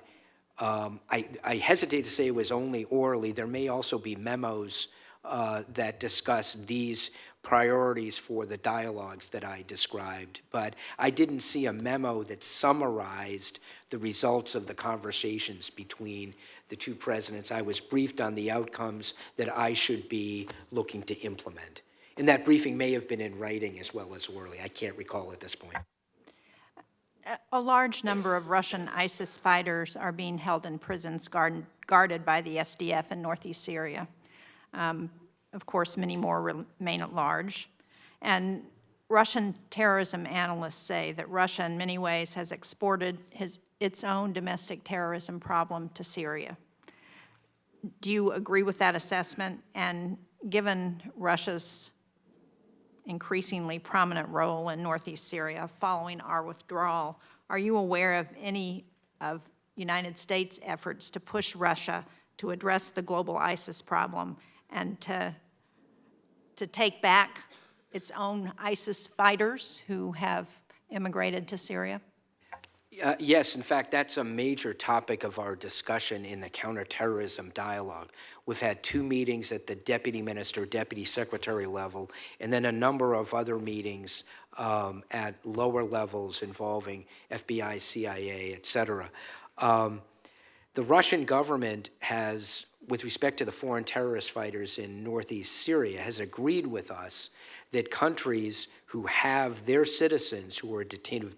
Speaker 2: I hesitate to say it was only orally. There may also be memos that discuss these priorities for the dialogues that I described, but I didn't see a memo that summarized the results of the conversations between the two presidents. I was briefed on the outcomes that I should be looking to implement. And that briefing may have been in writing as well as orally. I can't recall at this point.
Speaker 7: A large number of Russian ISIS fighters are being held in prisons guarded by the SDF in northeast Syria. Of course, many more remain at large. And Russian terrorism analysts say that Russia, in many ways, has exported its own domestic terrorism problem to Syria. Do you agree with that assessment? And given Russia's increasingly prominent role in northeast Syria following our withdrawal, are you aware of any of United States efforts to push Russia to address the global ISIS problem and to take back its own ISIS fighters who have immigrated to Syria?
Speaker 2: Yes, in fact, that's a major topic of our discussion in the counterterrorism dialogue. We've had 2 meetings at the deputy minister, deputy secretary level, and then a number of other meetings at lower levels involving FBI, CIA, et cetera. The Russian government has, with respect to the foreign terrorist fighters in northeast Syria, has agreed with us that countries who have their citizens who are detained,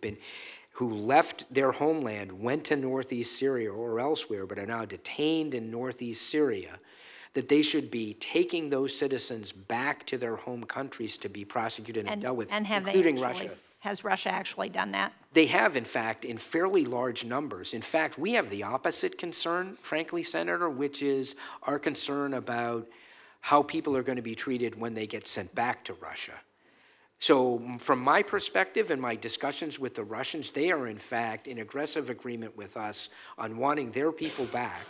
Speaker 2: who left their homeland, went to northeast Syria or elsewhere, but are now detained in northeast Syria, that they should be taking those citizens back to their home countries to be prosecuted and dealt with,
Speaker 7: And have they
Speaker 2: including
Speaker 7: actually,
Speaker 2: Russia.
Speaker 7: has Russia actually done that?
Speaker 2: They have, in fact, in fairly large numbers. In fact, we have the opposite concern, frankly, Senator, which is our concern about how people are going to be treated when they get sent back to Russia. So from my perspective and my discussions with the Russians, they are, in fact, in aggressive agreement with us on wanting their people back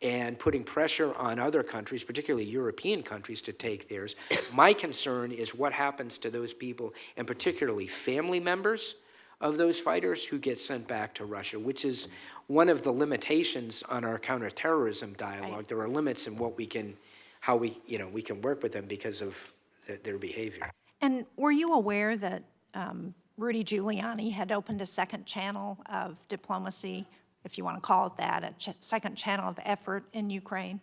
Speaker 2: and putting pressure on other countries, particularly European countries, to take theirs. My concern is what happens to those people, and particularly family members of those fighters who get sent back to Russia, which is one of the limitations on our counterterrorism dialogue.
Speaker 7: Right.
Speaker 2: There are limits in what we can, how we can work with them because of their behavior.
Speaker 7: And were you aware that Rudy Giuliani had opened a second channel of diplomacy, if you want to call it that, a second channel of effort in Ukraine?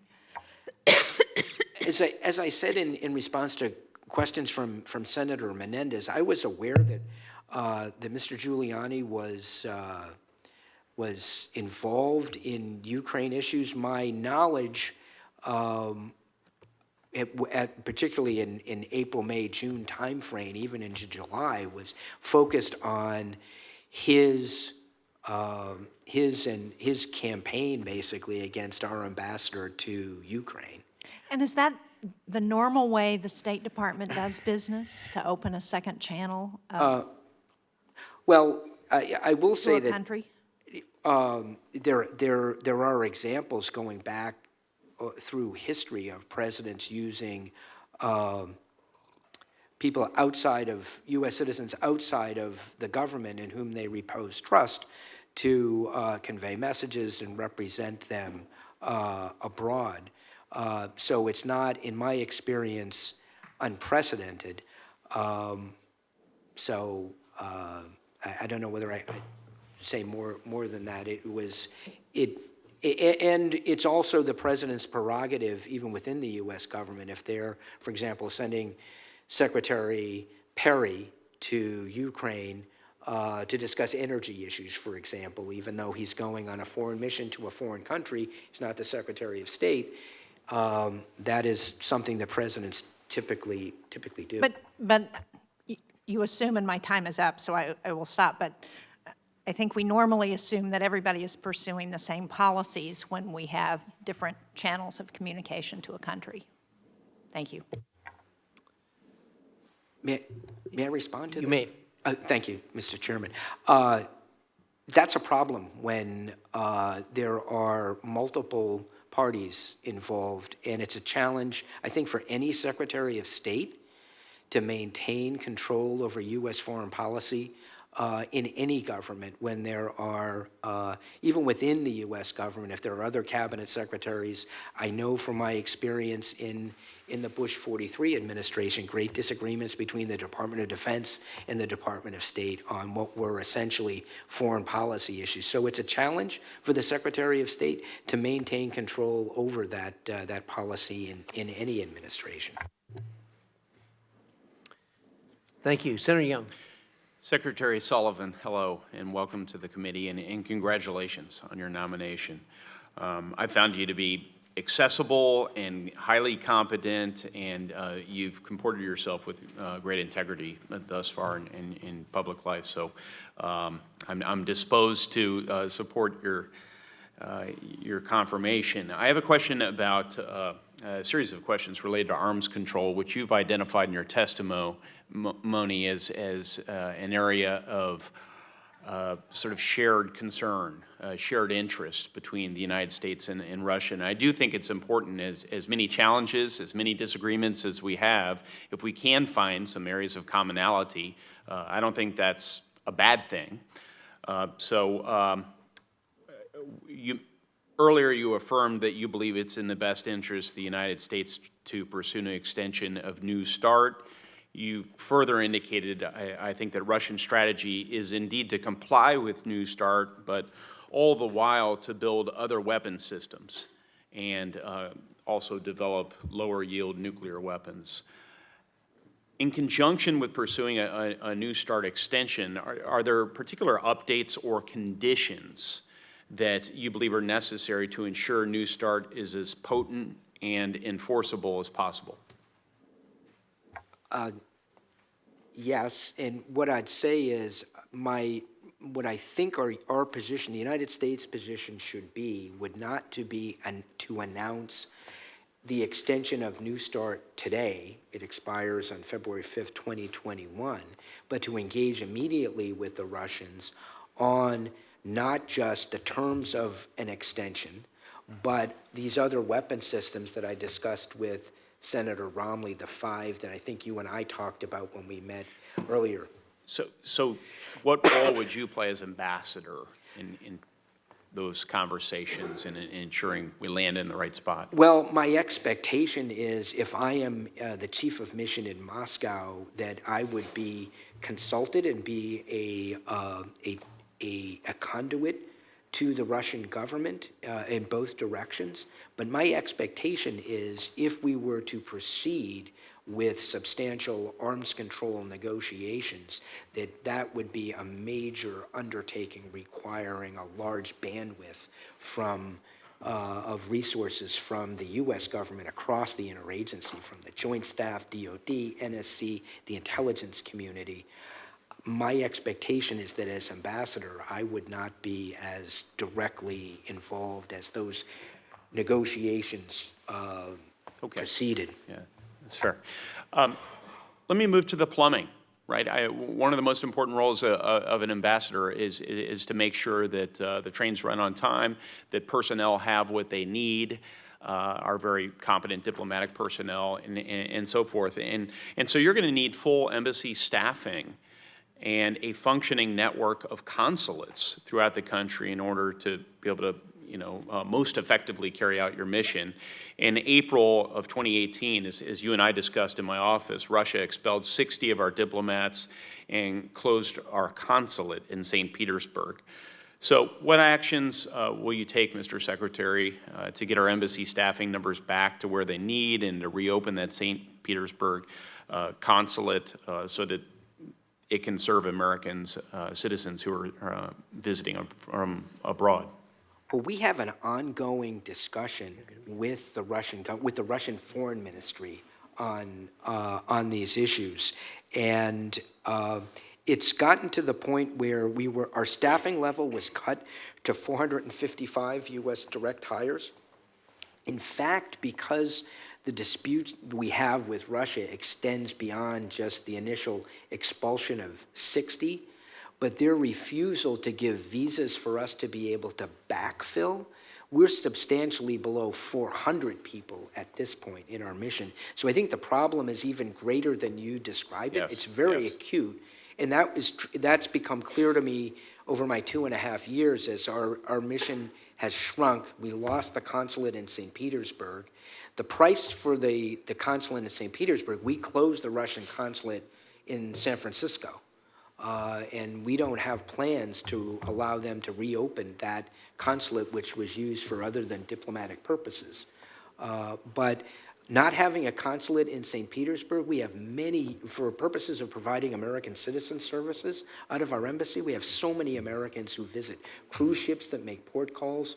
Speaker 2: As I said in response to questions from Senator Menendez, I was aware that that Mr. Giuliani was involved in Ukraine issues. My knowledge, particularly in April, May, June timeframe, even into July, was focused on his campaign basically against our ambassador to Ukraine.
Speaker 7: And is that the normal way the State Department does business, to open a second channel
Speaker 2: Well, I will
Speaker 7: to
Speaker 2: say
Speaker 7: a
Speaker 2: that
Speaker 7: country?
Speaker 2: there are examples going back through history of presidents using people outside of, U.S. citizens outside of the government in whom they repose trust to convey messages and represent them abroad. So it's not, in my experience, unprecedented. So I don't know whether I say more than that. And it's also the president's prerogative, even within the U.S. government, if they're, for example, sending Secretary Perry to Ukraine to discuss energy issues, for example, even though he's going on a foreign mission to a foreign country, he's not the Secretary of State. That is something the presidents typically do.
Speaker 7: But you assume, and my time is up, so I will stop, but I think we normally assume that everybody is pursuing the same policies when we have different channels of communication to a country. Thank you.
Speaker 2: May I respond to that?
Speaker 1: You may.
Speaker 2: Thank you, Mr. Chairman. That's a problem when there are multiple parties involved, and it's a challenge, I think, for any Secretary of State to maintain control over U.S. foreign policy in any government when there are, even within the U.S. government, if there are other cabinet secretaries. I know from my experience in the Bush 43 administration, great disagreements between the Department of Defense and the Department of State on what were essentially foreign policy issues. So it's a challenge for the Secretary of State to maintain control over that policy in any administration.
Speaker 1: Thank you. Senator Young.
Speaker 3: Secretary Sullivan, hello, and welcome to the committee, and congratulations on your nomination. I found you to be accessible and highly competent, and you've comported yourself with great integrity thus far in public life. So I'm disposed to support your confirmation. I have a question about a series of questions related to arms control, which you've identified in your testimony as an area of sort of shared concern, shared interest between the United States and Russia. And I do think it's important, as many challenges, as many disagreements as we have, if we can find some areas of commonality, I don't think that's a bad thing. Earlier you affirmed that you believe it's in the best interest of the United States to pursue an extension of New START. You further indicated, I think, that Russian strategy is indeed to comply with New START, but
Speaker 8: all the while to build other weapon systems and also develop lower yield nuclear weapons. In conjunction with pursuing a New START extension, are there particular updates or conditions that you believe are necessary to ensure New START is as potent and enforceable as possible?
Speaker 2: Yes, and what I'd say is what I think our position, the United States position should be, would not to be to announce the extension of New START today, it expires on February 5th, 2021, but to engage immediately with the Russians on not just the terms of an extension, but these other weapon systems that I discussed with Senator Romney, the 5 that I think you and I talked about when we met earlier.
Speaker 8: So what role would you play as ambassador in those conversations and in ensuring we land in the right spot?
Speaker 2: Well, my expectation is if I am the chief of mission in Moscow, that I would be consulted and be a conduit to the Russian government in both directions. But my expectation is if we were to proceed with substantial arms control negotiations, that would be a major undertaking requiring a large bandwidth of resources from the U.S. government across the interagency, from the Joint Staff, DOD, NSC, the intelligence community. My expectation is that as ambassador, I would not be as directly involved as those negotiations proceeded.
Speaker 8: Yeah, that's fair. Let me move to the plumbing, right? One of the most important roles of an ambassador is to make sure that the trains run on time, that personnel have what they need, are very competent diplomatic personnel, and so forth. And so you're going to need full embassy staffing and a functioning network of consulates throughout the country in order to be able to, most effectively carry out your mission. In April of 2018, as you and I discussed in my office, Russia expelled 60 of our diplomats and closed our consulate in St. Petersburg. So what actions will you take, Mr. Secretary, to get our embassy staffing numbers back to where they need and to reopen that St. Petersburg consulate so that it can serve Americans, citizens who are visiting from abroad?
Speaker 2: Well, we have an ongoing discussion with the Russian Foreign Ministry on these issues, and it's gotten to the point where our staffing level was cut to 455 U.S. direct hires. In fact, because the dispute we have with Russia extends beyond just the initial expulsion of 60, but their refusal to give visas for us to be able to backfill, we're substantially below 400 people at this point in our mission. So I think the problem is even greater than you described it.
Speaker 8: Yes,
Speaker 2: it's very acute, and that's become clear to me over my 2.5 years as our mission has shrunk. We lost the consulate in St. Petersburg. The price for the consulate in St. Petersburg, we closed the Russian consulate in San Francisco. And we don't have plans to allow them to reopen that consulate, which was used for other than diplomatic purposes. But not having a consulate in St. Petersburg, we have for purposes of providing American citizen services out of our embassy, we have so many Americans who visit cruise ships that make port calls.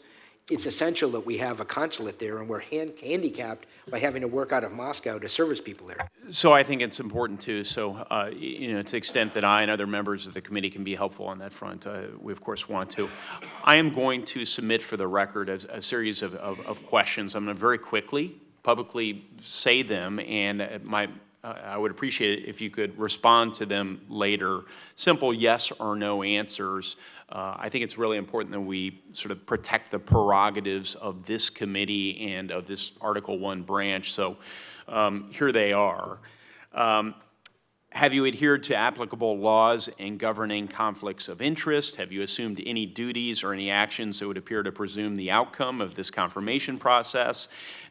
Speaker 2: It's essential that we have a consulate there, and we're handicapped by having to work out of Moscow to service people there.
Speaker 8: So I think it's important too. So, to the extent that I and other members of the committee can be helpful on that front, we of course want to. I am going to submit for the record a series of questions. I'm going to very quickly, publicly say them, and I would appreciate it if you could respond to them later. Simple yes or no answers. I think it's really important that we sort of protect the prerogatives of this committee and of this Article 1 branch. So here they are. Have you adhered to applicable laws and governing conflicts of interest? Have you assumed any duties or any actions that would appear to presume the outcome of this confirmation process?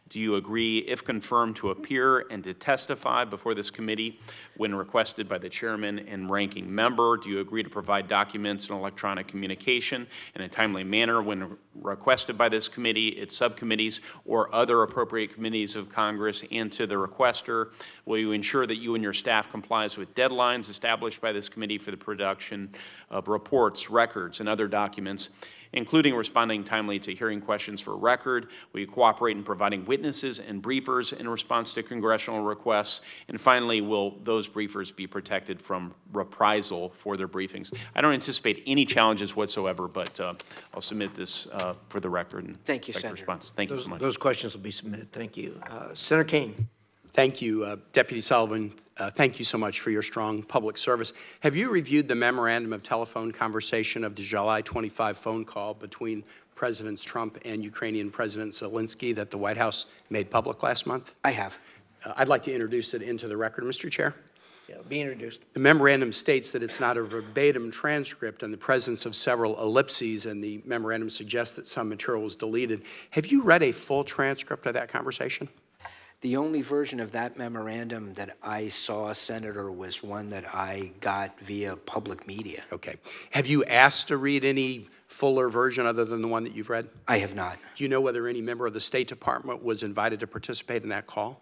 Speaker 8: Do you agree, if confirmed, to appear and to testify before this committee when requested by the chairman and ranking member? Do you agree to provide documents and electronic communication in a timely manner when requested by this committee, its subcommittees, or other appropriate committees of Congress, and to the requester? Will you ensure that you and your staff complies with deadlines established by this committee for the production of reports, records, and other documents, including responding timely to hearing questions for record? Will you cooperate in providing witnesses and briefers in response to congressional requests? And finally, will those briefers be protected from reprisal for their briefings? I don't anticipate any challenges whatsoever, but I'll submit this for the record. And
Speaker 2: Thank you,
Speaker 8: expect
Speaker 2: Senator.
Speaker 8: response. Thank you so much.
Speaker 1: Those questions will be submitted. Thank you. Senator Kane.
Speaker 9: Thank you, Deputy Sullivan. Thank you so much for your strong public service. Have you reviewed the memorandum of telephone conversation of the July 25 phone call between Presidents Trump and Ukrainian President Zelensky that the White House made public last month?
Speaker 2: I have.
Speaker 9: I'd like to introduce it into the record, Mr. Chair.
Speaker 1: Yeah, be introduced.
Speaker 9: The memorandum states that it's not a verbatim transcript in the presence of several ellipses, and the memorandum suggests that some material was deleted. Have you read a full transcript of that conversation?
Speaker 2: The only version of that memorandum that I saw, Senator, was one that I got via public media.
Speaker 9: Okay. Have you asked to read any fuller version other than the one that you've read?
Speaker 2: I have not.
Speaker 9: Do you know whether any member of the State Department was invited to participate in that call?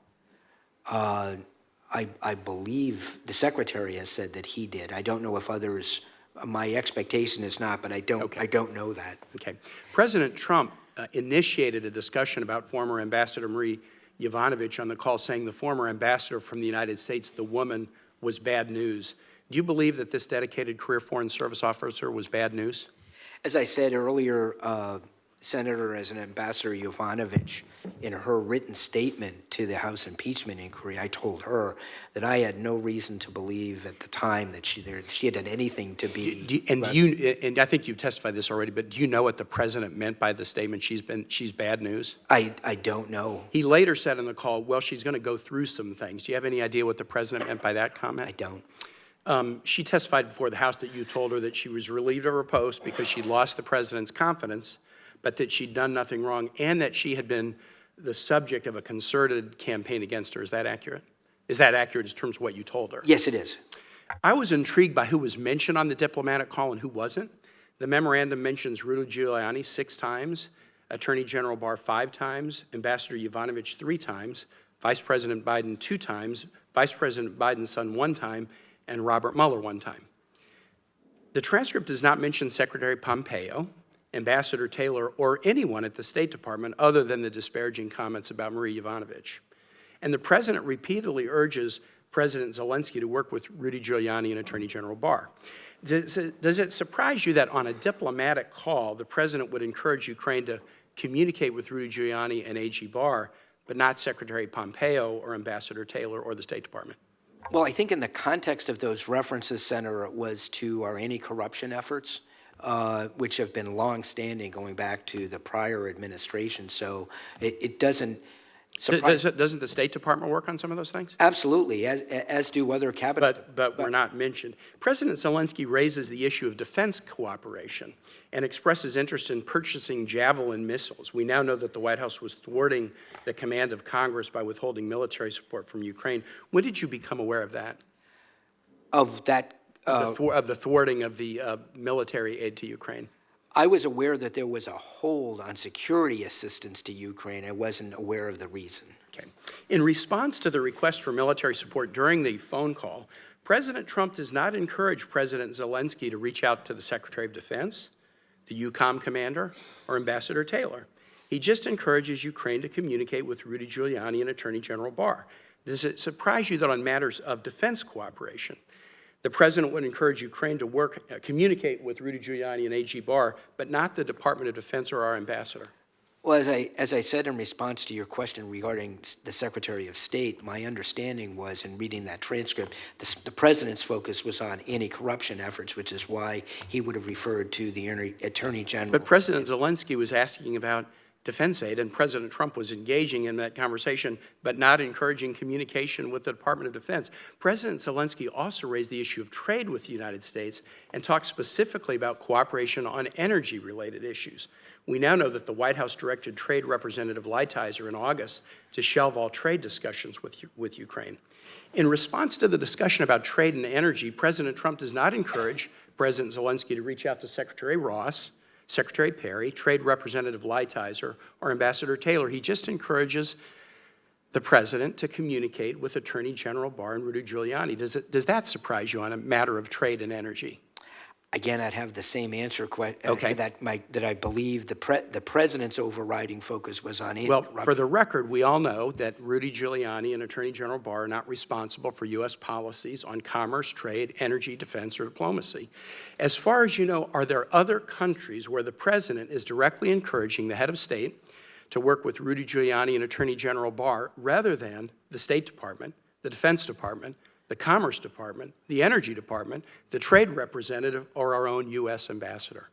Speaker 2: I believe the Secretary has said that he did. I don't know if others, my expectation is not, but I don't know that.
Speaker 9: Okay. President Trump initiated a discussion about former Ambassador Marie Yovanovitch on the call, saying the former ambassador from the United States, the woman, was bad news. Do you believe that this dedicated career Foreign Service officer was bad news?
Speaker 2: As I said earlier, Senator, as an Ambassador Yovanovitch, in her written statement to the House impeachment inquiry, I told her that I had no reason to believe at the time that she had done anything to be.
Speaker 9: And I think you've testified this already, but do you know what the president meant by the statement, she's bad news?
Speaker 2: I don't know.
Speaker 9: He later said in the call, well, she's going to go through some things. Do you have any idea what the president meant by that comment?
Speaker 2: I don't.
Speaker 9: She testified before the House that you told her that she was relieved of her post because she'd lost the president's confidence, but that she'd done nothing wrong, and that she had been the subject of a concerted campaign against her. Is that accurate? Is that accurate in terms of what you told her?
Speaker 2: Yes, it is.
Speaker 9: I was intrigued by who was mentioned on the diplomatic call and who wasn't. The memorandum mentions Rudy Giuliani 6 times, Attorney General Barr 5 times, Ambassador Yovanovitch 3 times, Vice President Biden 2 times, Vice President Biden's son 1 time, and Robert Mueller 1 time. The transcript does not mention Secretary Pompeo, Ambassador Taylor, or anyone at the State Department other than the disparaging comments about Marie Yovanovitch. And the president repeatedly urges President Zelensky to work with Rudy Giuliani and Attorney General Barr. Does it surprise you that on a diplomatic call, the president would encourage Ukraine to communicate with Rudy Giuliani and AG Barr, but not Secretary Pompeo or Ambassador Taylor or the State Department?
Speaker 2: Well, I think in the context of those references, Senator, it was to our anti-corruption efforts, which have been long-standing, going back to the prior administration. So it doesn't surprise.
Speaker 9: Doesn't the State Department work on some of those things?
Speaker 2: Absolutely, as do other cabinet.
Speaker 9: But we're not mentioned. President Zelensky raises the issue of defense cooperation and expresses interest in purchasing Javelin missiles. We now know that the White House was thwarting the command of Congress by withholding military support from Ukraine. When did you become aware of that?
Speaker 2: Of that?
Speaker 9: Of the thwarting of the military aid to Ukraine?
Speaker 2: I was aware that there was a hold on security assistance to Ukraine. I wasn't aware of the reason.
Speaker 9: Okay. In response to the request for military support during the phone call, President Trump does not encourage President Zelensky to reach out to the Secretary of Defense, the EUCOM commander, or Ambassador Taylor. He just encourages Ukraine to communicate with Rudy Giuliani and Attorney General Barr. Does it surprise you that on matters of defense cooperation, the president would encourage Ukraine to communicate with Rudy Giuliani and AG Barr, but not the Department of Defense or our ambassador?
Speaker 2: Well, as I said in response to your question regarding the Secretary of State, my understanding was, in reading that transcript, the president's focus was on anti-corruption efforts, which is why he would have referred to the Attorney General.
Speaker 9: But President Zelensky was asking about defense aid, and President Trump was engaging in that conversation, but not encouraging communication with the Department of Defense. President Zelensky also raised the issue of trade with the United States and talked specifically about cooperation on energy-related issues. We now know that the White House directed Trade Representative Lighthizer in August to shelve all trade discussions with Ukraine. In response to the discussion about trade and energy, President Trump does not encourage President Zelensky to reach out to Secretary Ross, Secretary Perry, Trade Representative Lighthizer, or Ambassador Taylor. He just encourages the president to communicate with Attorney General Barr and Rudy Giuliani. Does that surprise you on a matter of trade and energy?
Speaker 2: Again, I'd have the same answer
Speaker 9: Okay.
Speaker 2: that I believe the president's overriding focus was on
Speaker 9: Well,
Speaker 2: interruption.
Speaker 9: for the record, we all know that Rudy Giuliani and Attorney General Barr are not responsible for U.S. policies on commerce, trade, energy, defense, or diplomacy. As far as you know, are there other countries where the president is directly encouraging the head of state to work with Rudy Giuliani and Attorney General Barr rather than the State Department, the Defense Department, the Commerce Department, the Energy Department, the Trade Representative, or our own U.S. Ambassador?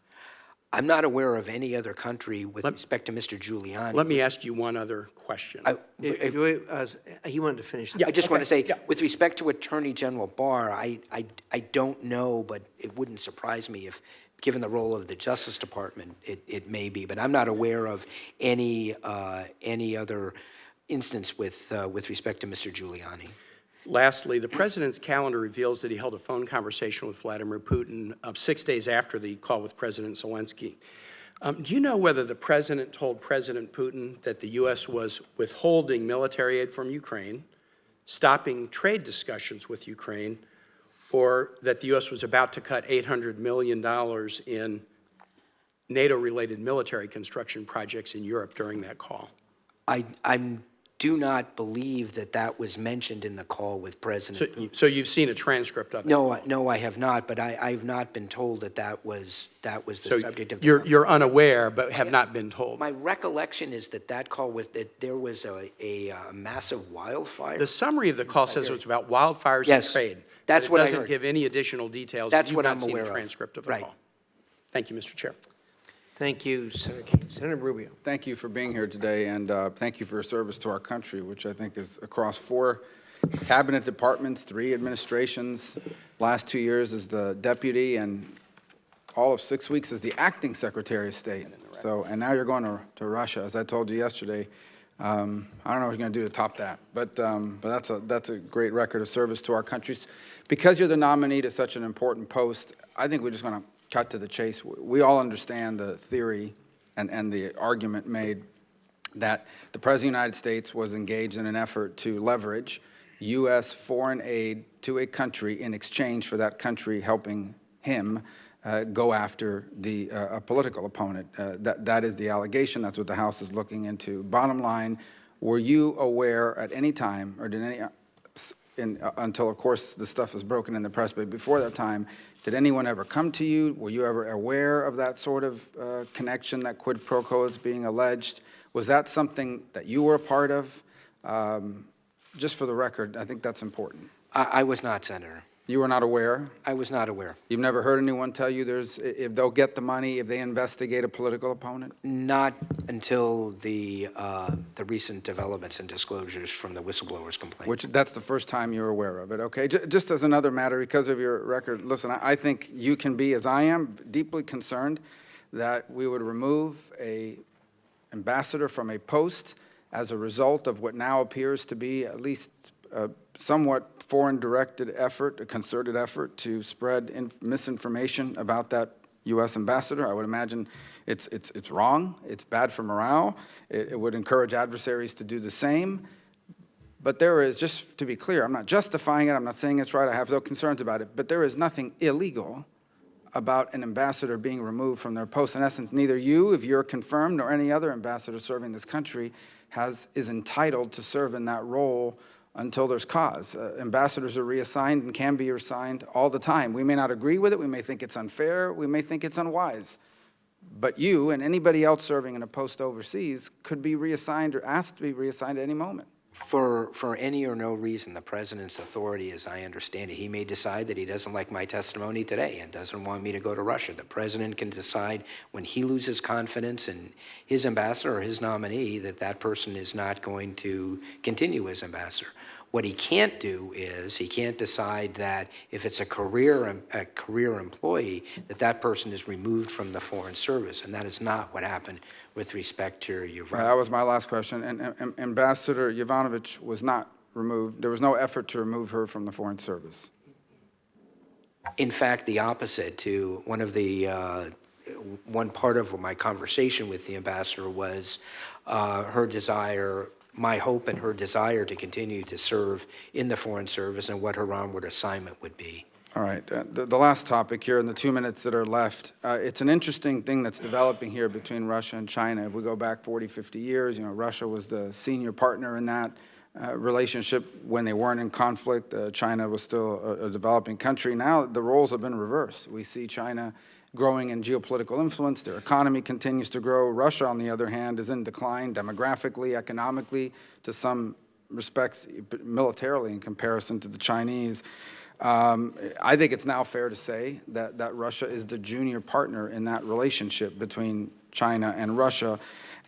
Speaker 2: I'm not aware of any other country with respect to Mr. Giuliani.
Speaker 9: Let me ask you one other question.
Speaker 1: He wanted to finish.
Speaker 2: I just want to say, with respect to Attorney General Barr, I don't know, but it wouldn't surprise me if, given the role of the Justice Department, it may be. But I'm not aware of any other instance with respect to Mr. Giuliani.
Speaker 9: Lastly, the president's calendar reveals that he held a phone conversation with Vladimir Putin 6 days after the call with President Zelensky. Do you know whether the president told President Putin that the U.S. was withholding military aid from Ukraine, stopping trade discussions with Ukraine, or that the U.S. was about to cut $800 million in NATO-related military construction projects in Europe during that call?
Speaker 2: I do not believe that was mentioned in the call with President Putin.
Speaker 9: So you've seen a transcript of it?
Speaker 2: No, I have not, but I've not been told that was the subject of the call.
Speaker 9: You're unaware, but have not been told?
Speaker 2: My recollection is that call was that there was a massive wildfire.
Speaker 9: The summary of the call says it's about wildfires and
Speaker 2: Yes,
Speaker 9: trade.
Speaker 2: that's
Speaker 9: but
Speaker 2: what I
Speaker 9: it doesn't
Speaker 2: heard.
Speaker 9: give any additional details.
Speaker 2: That's what I'm
Speaker 9: You've not
Speaker 2: aware
Speaker 9: seen
Speaker 2: of.
Speaker 9: a transcript of the
Speaker 2: Right.
Speaker 9: call. Thank you, Mr. Chair.
Speaker 1: Thank you, Senator King. Senator Rubio.
Speaker 10: Thank you for being here today, and thank you for your service to our country, which I think is across 4 cabinet departments, 3 administrations, last 2 years as the deputy, and all of 6 weeks as the acting Secretary of State. So, and now you're going to Russia, as I told you yesterday. I don't know what you're going to do to top that, but that's a great record of service to our country. Because you're the nominee to such an important post, I think we're just going to cut to the chase. We all understand the theory and the argument made that the President of the United States was engaged in an effort to leverage U.S. foreign aid to a country in exchange for that country helping him go after a political opponent. That is the allegation. That's what the House is looking into. Bottom line, were you aware at any time, or did until, of course, the stuff was broken in the press, but before that time, did anyone ever come to you? Were you ever aware of that sort of connection, that quid pro quo is being alleged? Was that something that you were a part of? Just for the record, I think that's important.
Speaker 2: I was not, Senator.
Speaker 10: You were not aware?
Speaker 2: I was not aware.
Speaker 10: You've never heard anyone tell you if they'll get the money if they investigate a political opponent?
Speaker 2: Not until the recent developments and disclosures from the whistleblowers complaint.
Speaker 10: That's the first time you're aware of it, okay? Just as another matter, because of your record, listen, I think you can be, as I am, deeply concerned that we would remove an ambassador from a post as a result of what now appears to be at least a somewhat foreign-directed effort, a concerted effort to spread misinformation about that U.S. ambassador. I would imagine it's wrong. It's bad for morale. It would encourage adversaries to do the same. But there is, just to be clear, I'm not justifying it. I'm not saying it's right. I have no concerns about it. But there is nothing illegal about an ambassador being removed from their post. In essence, neither you, if you're confirmed, nor any other ambassador serving this country is entitled to serve in that role until there's cause. Ambassadors are reassigned and can be reassigned all the time. We may not agree with it. We may think it's unfair. We may think it's unwise. But you and anybody else serving in a post overseas could be reassigned or asked to be reassigned at any moment.
Speaker 2: For any or no reason, the president's authority, as I understand it, he may decide that he doesn't like my testimony today and doesn't want me to go to Russia. The president can decide when he loses confidence in his ambassador or his nominee that that person is not going to continue as ambassador. What he can't do is he can't decide that if it's a career employee, that that person is removed from the Foreign Service, and that is not what happened with respect to Yovanovitch.
Speaker 10: That was my last question. And Ambassador Yovanovitch was not removed. There was no effort to remove her from the Foreign Service.
Speaker 2: In fact, the opposite. To one part of my conversation with the ambassador was her desire, my hope and her desire to continue to serve in the Foreign Service and what her onward assignment would be.
Speaker 10: All right. The last topic here in the 2 minutes that are left, it's an interesting thing that's developing here between Russia and China. If we go back 40, 50 years, Russia was the senior partner in that relationship when they weren't in conflict. China was still a developing country. Now the roles have been reversed. We see China growing in geopolitical influence. Their economy continues to grow. Russia, on the other hand, is in decline demographically, economically, to some respects, militarily in comparison to the Chinese. I think it's now fair to say that Russia is the junior partner in that relationship between China and Russia.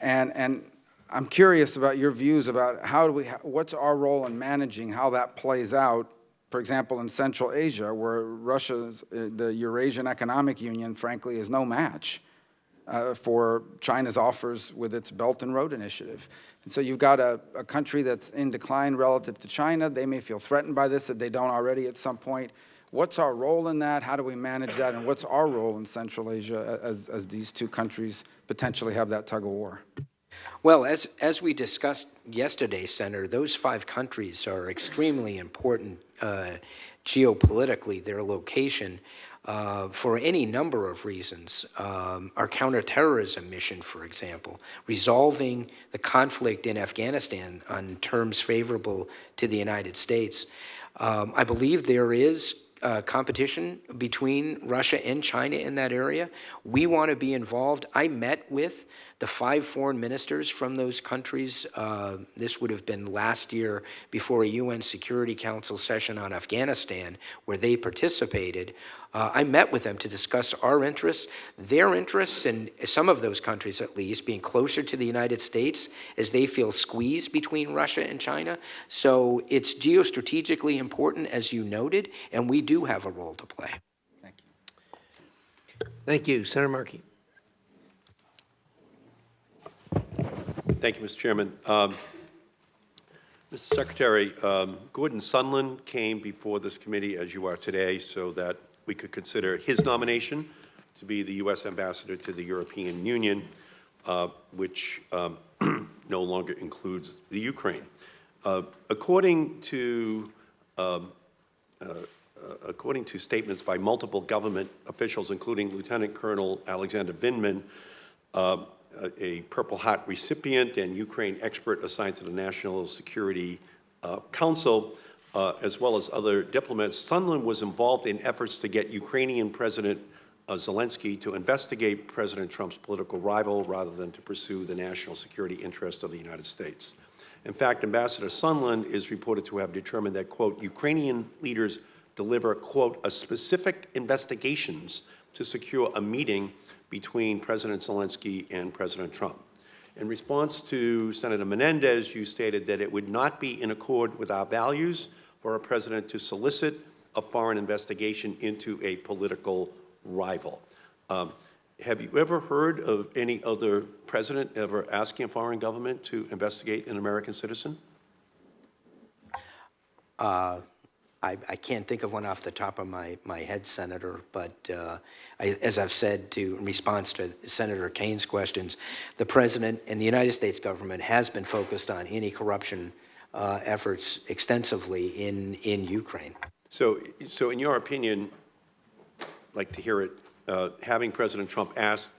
Speaker 10: And I'm curious about your views about what's our role in managing how that plays out, for example, in Central Asia, where the Eurasian Economic Union, frankly, is no match for China's offers with its Belt and Road Initiative. And so you've got a country that's in decline relative to China. They may feel threatened by this if they don't already at some point. What's our role in that? How do we manage that? And what's our role in Central Asia as these two countries potentially have that tug of war?
Speaker 2: Well, as we discussed yesterday, Senator, those 5 countries are extremely important geopolitically, their location, for any number of reasons. Our counterterrorism mission, for example, resolving the conflict in Afghanistan on terms favorable to the United States. I believe there is competition between Russia and China in that area. We want to be involved. I met with the 5 foreign ministers from those countries. This would have been last year before a UN Security Council session on Afghanistan where they participated. I met with them to discuss our interests, their interests, and some of those countries at least being closer to the United States as they feel squeezed between Russia and China. So it's geostrategically important, as you noted, and we do have a role to play.
Speaker 10: Thank you.
Speaker 1: Thank you. Senator Markey.
Speaker 11: Thank you, Mr. Chairman. Mr. Secretary, Gordon Sondland came before this committee, as you are today, so that we could consider his nomination to be the U.S. ambassador to the European Union, which no longer includes the Ukraine. According to statements by multiple government officials, including Lieutenant Colonel Alexander Vindman, a Purple Heart recipient and Ukraine expert assigned to the National Security Council, as well as other diplomats, Sondland was involved in efforts to get Ukrainian President Zelensky to investigate President Trump's political rival rather than to pursue the national security interest of the United States. In fact, Ambassador Sondland is reported to have determined that, quote, Ukrainian leaders deliver, quote, a specific investigations to secure a meeting between President Zelensky and President Trump. In response to Senator Menendez, you stated that it would not be in accord with our values for a president to solicit a foreign investigation into a political rival. Have you ever heard of any other president ever asking a foreign government to investigate an American citizen?
Speaker 2: I can't think of one off the top of my head, Senator, but as I've said in response to Senator Kane's questions, the President and the United States government has been focused on anti-corruption efforts extensively in Ukraine.
Speaker 11: So in your opinion, I'd like to hear it, having President Trump ask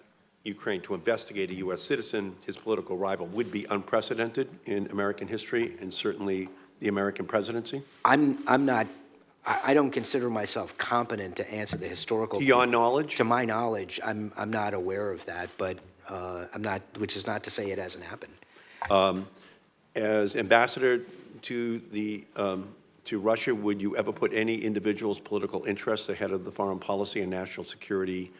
Speaker 11: Ukraine to investigate a U.S. citizen, his political rival, would be unprecedented in American history and certainly the American presidency?
Speaker 2: I don't consider myself competent to answer the historical.
Speaker 11: To your knowledge?
Speaker 2: To my knowledge, I'm not aware of that, but which is not to say it hasn't happened.
Speaker 11: As ambassador, to Russia, would you ever put any individual's political interests ahead of the foreign policy and national security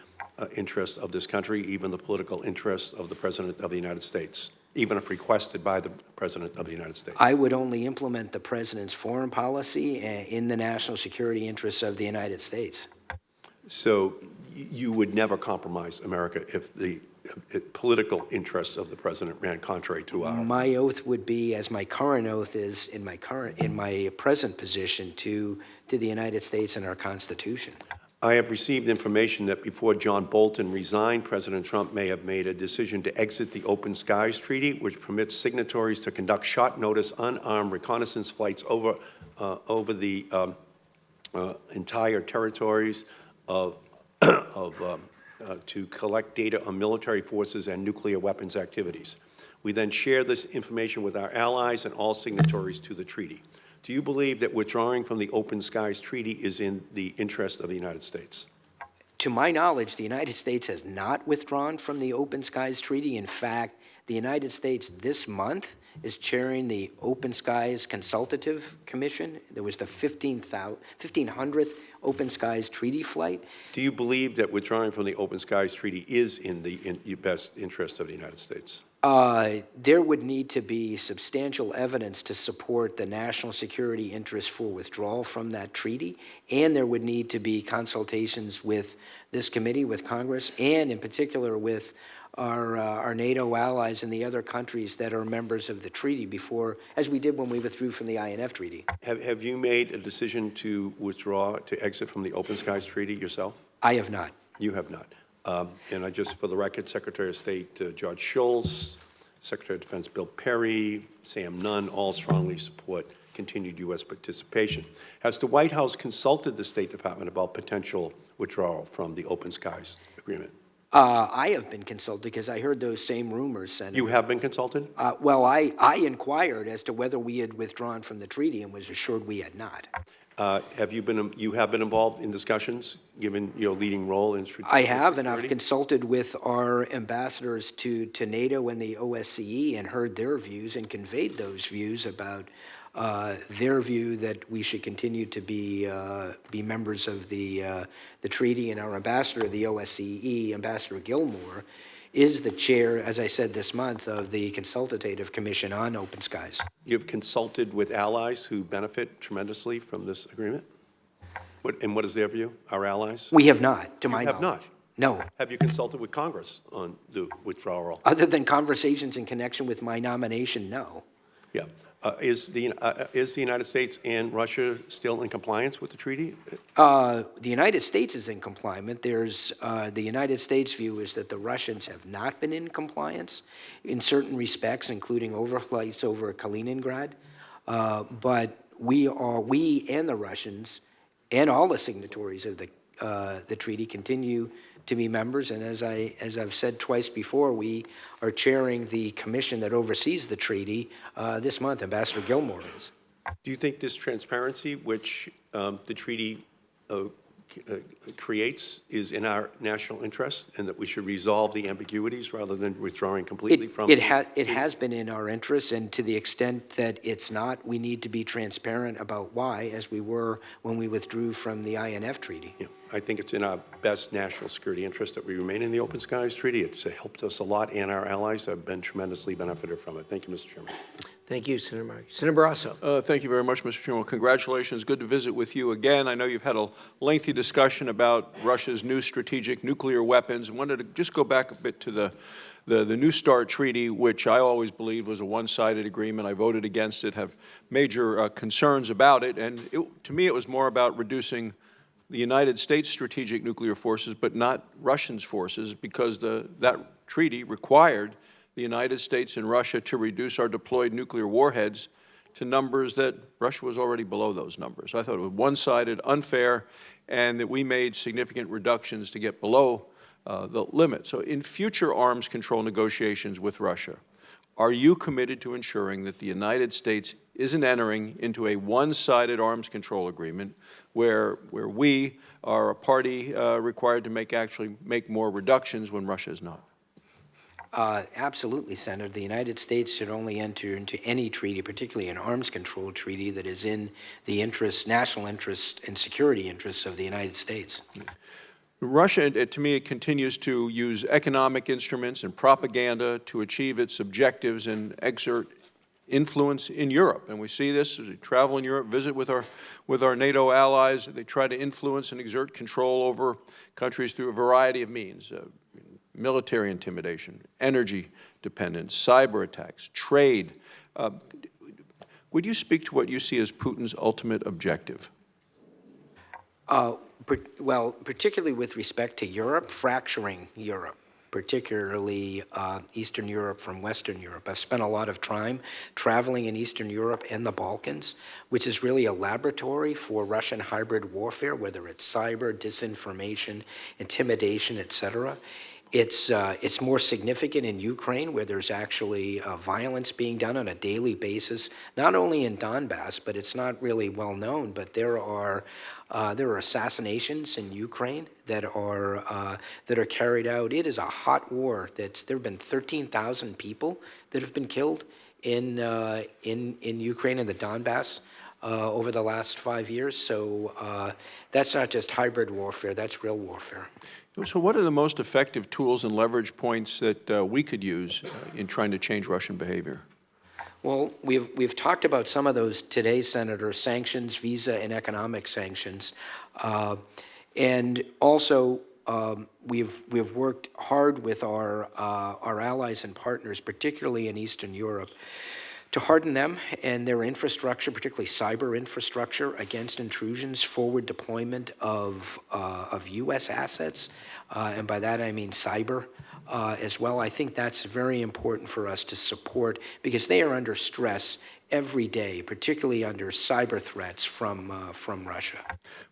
Speaker 11: interests of this country, even the political interests of the President of the United States, even if requested by the President of the United States?
Speaker 2: I would only implement the President's foreign policy in the national security interests of the United States.
Speaker 11: So you would never compromise America if the political interests of the President ran contrary to our...
Speaker 2: My oath would be, as my current oath is in my present position, to the United States and our Constitution.
Speaker 11: I have received information that before John Bolton resigned, President Trump may have made a decision to exit the Open Skies Treaty, which permits signatories to conduct short notice unarmed reconnaissance flights over the entire territories to collect data on military forces and nuclear weapons activities. We then share this information with our allies and all signatories to the treaty. Do you believe that withdrawing from the Open Skies Treaty is in the interest of the United States?
Speaker 2: To my knowledge, the United States has not withdrawn from the Open Skies Treaty. In fact, the United States this month is chairing the Open Skies Consultative Commission. There was the 1500th Open Skies Treaty flight.
Speaker 11: Do you believe that withdrawing from the Open Skies Treaty is in the best interest of the United States?
Speaker 2: There would need to be substantial evidence to support the national security interest for withdrawal from that treaty, and there would need to be consultations with this committee, with Congress, and in particular with our NATO allies and the other countries that are members of the treaty before, as we did when we withdrew from the INF Treaty.
Speaker 11: Have you made a decision to withdraw, to exit from the Open Skies Treaty yourself?
Speaker 2: I have not.
Speaker 11: You have not. And I just, for the record, Secretary of State George Shultz, Secretary of Defense Bill Perry, Sam Nunn, all strongly support continued U.S. participation. Has the White House consulted the State Department about potential withdrawal from the Open Skies Agreement?
Speaker 2: I have been consulted because I heard those same rumors, Senator.
Speaker 11: You have been consulted?
Speaker 2: Well, I inquired as to whether we had withdrawn from the treaty and was assured we had not.
Speaker 11: You have been involved in discussions, given your leading role in strategic
Speaker 2: I have,
Speaker 11: security?
Speaker 2: and I've consulted with our ambassadors to NATO and the OSCE and heard their views and conveyed those views about their view that we should continue to be members of the treaty. And our ambassador of the OSCE, Ambassador Gilmore, is the chair, as I said this month, of the Consultative Commission on Open Skies.
Speaker 11: You've consulted with allies who benefit tremendously from this agreement? And what is their view, our allies?
Speaker 2: We have not, to my knowledge.
Speaker 11: You have not?
Speaker 2: No.
Speaker 11: Have you consulted with Congress on the withdrawal?
Speaker 2: Other than conversations in connection with my nomination, no.
Speaker 11: Yeah. Is the United States and Russia still in compliance with the treaty?
Speaker 2: The United States is in compliance. There's the United States' view is that the Russians have not been in compliance in certain respects, including overflights over Kaliningrad. But we and the Russians and all the signatories of the treaty continue to be members. And as I've said twice before, we are chairing the commission that oversees the treaty this month. Ambassador Gilmore is.
Speaker 11: Do you think this transparency, which the treaty creates, is in our national interest, and that we should resolve the ambiguities rather than withdrawing completely from
Speaker 2: it has been in our interest, and to the extent that it's not, we need to be transparent about why, as we were when we withdrew from the INF Treaty.
Speaker 11: Yeah, I think it's in our best national security interest that we remain in the Open Skies Treaty. It's helped us a lot, and our allies have been tremendously benefited from it. Thank you, Mr. Chairman.
Speaker 1: Thank you, Senator Markey. Senator Barrasso.
Speaker 12: Thank you very much, Mr. Chairman. Congratulations. Good to visit with you again. I know you've had a lengthy discussion about Russia's new strategic nuclear weapons. I wanted to just go back a bit to the New START Treaty, which I always believed was a one-sided agreement. I voted against it, have major concerns about it. And to me, it was more about reducing the United States' strategic nuclear forces, but not Russia's forces, because that treaty required the United States and Russia to reduce our deployed nuclear warheads to numbers that Russia was already below those numbers. I thought it was one-sided, unfair, and that we made significant reductions to get below the limit. So in future arms control negotiations with Russia, are you committed to ensuring that the United States isn't entering into a one-sided arms control agreement where we are a party required to actually make more reductions when Russia is not?
Speaker 2: Absolutely, Senator. The United States should only enter into any treaty, particularly an arms control treaty, that is in the interest, national interest and security interests of the United States.
Speaker 12: Russia, to me, it continues to use economic instruments and propaganda to achieve its objectives and exert influence in Europe. And we see this as we travel in Europe, visit with our NATO allies. They try to influence and exert control over countries through a variety of means. Military intimidation, energy dependence, cyber attacks, trade. Would you speak to what you see as Putin's ultimate objective?
Speaker 2: Well, particularly with respect to Europe, fracturing Europe, particularly Eastern Europe from Western Europe. I've spent a lot of time traveling in Eastern Europe and the Balkans, which is really a laboratory for Russian hybrid warfare, whether it's cyber, disinformation, intimidation, etc. It's more significant in Ukraine, where there's actually violence being done on a daily basis, not only in Donbass, but it's not really well known, but there are assassinations in Ukraine that are carried out. It is a hot war. There have been 13,000 people that have been killed in Ukraine and the Donbass over the last 5 years. So that's not just hybrid warfare, that's real warfare.
Speaker 12: So what are the most effective tools and leverage points that we could use in trying to change Russian behavior?
Speaker 2: Well, we've talked about some of those today, Senator: sanctions, visa, and economic sanctions, and also we've worked hard with our allies and partners, particularly in Eastern Europe, to harden them and their infrastructure, particularly cyber infrastructure, against intrusions, forward deployment of U.S. assets, and by that I mean cyber. As well. I think that's very important for us to support, because they are under stress every day, particularly under cyber threats from Russia.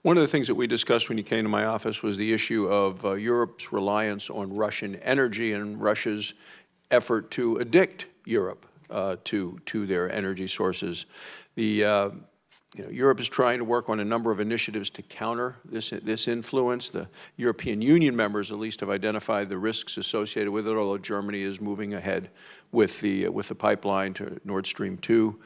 Speaker 12: One of the things that we discussed when you came to my office was the issue of Europe's reliance on Russian energy and Russia's effort to addict Europe to their energy sources. Europe is trying to work on a number of initiatives to counter this influence. The European Union members, at least, have identified the risks associated with it, although Germany is moving ahead with the pipeline to Nord Stream 2.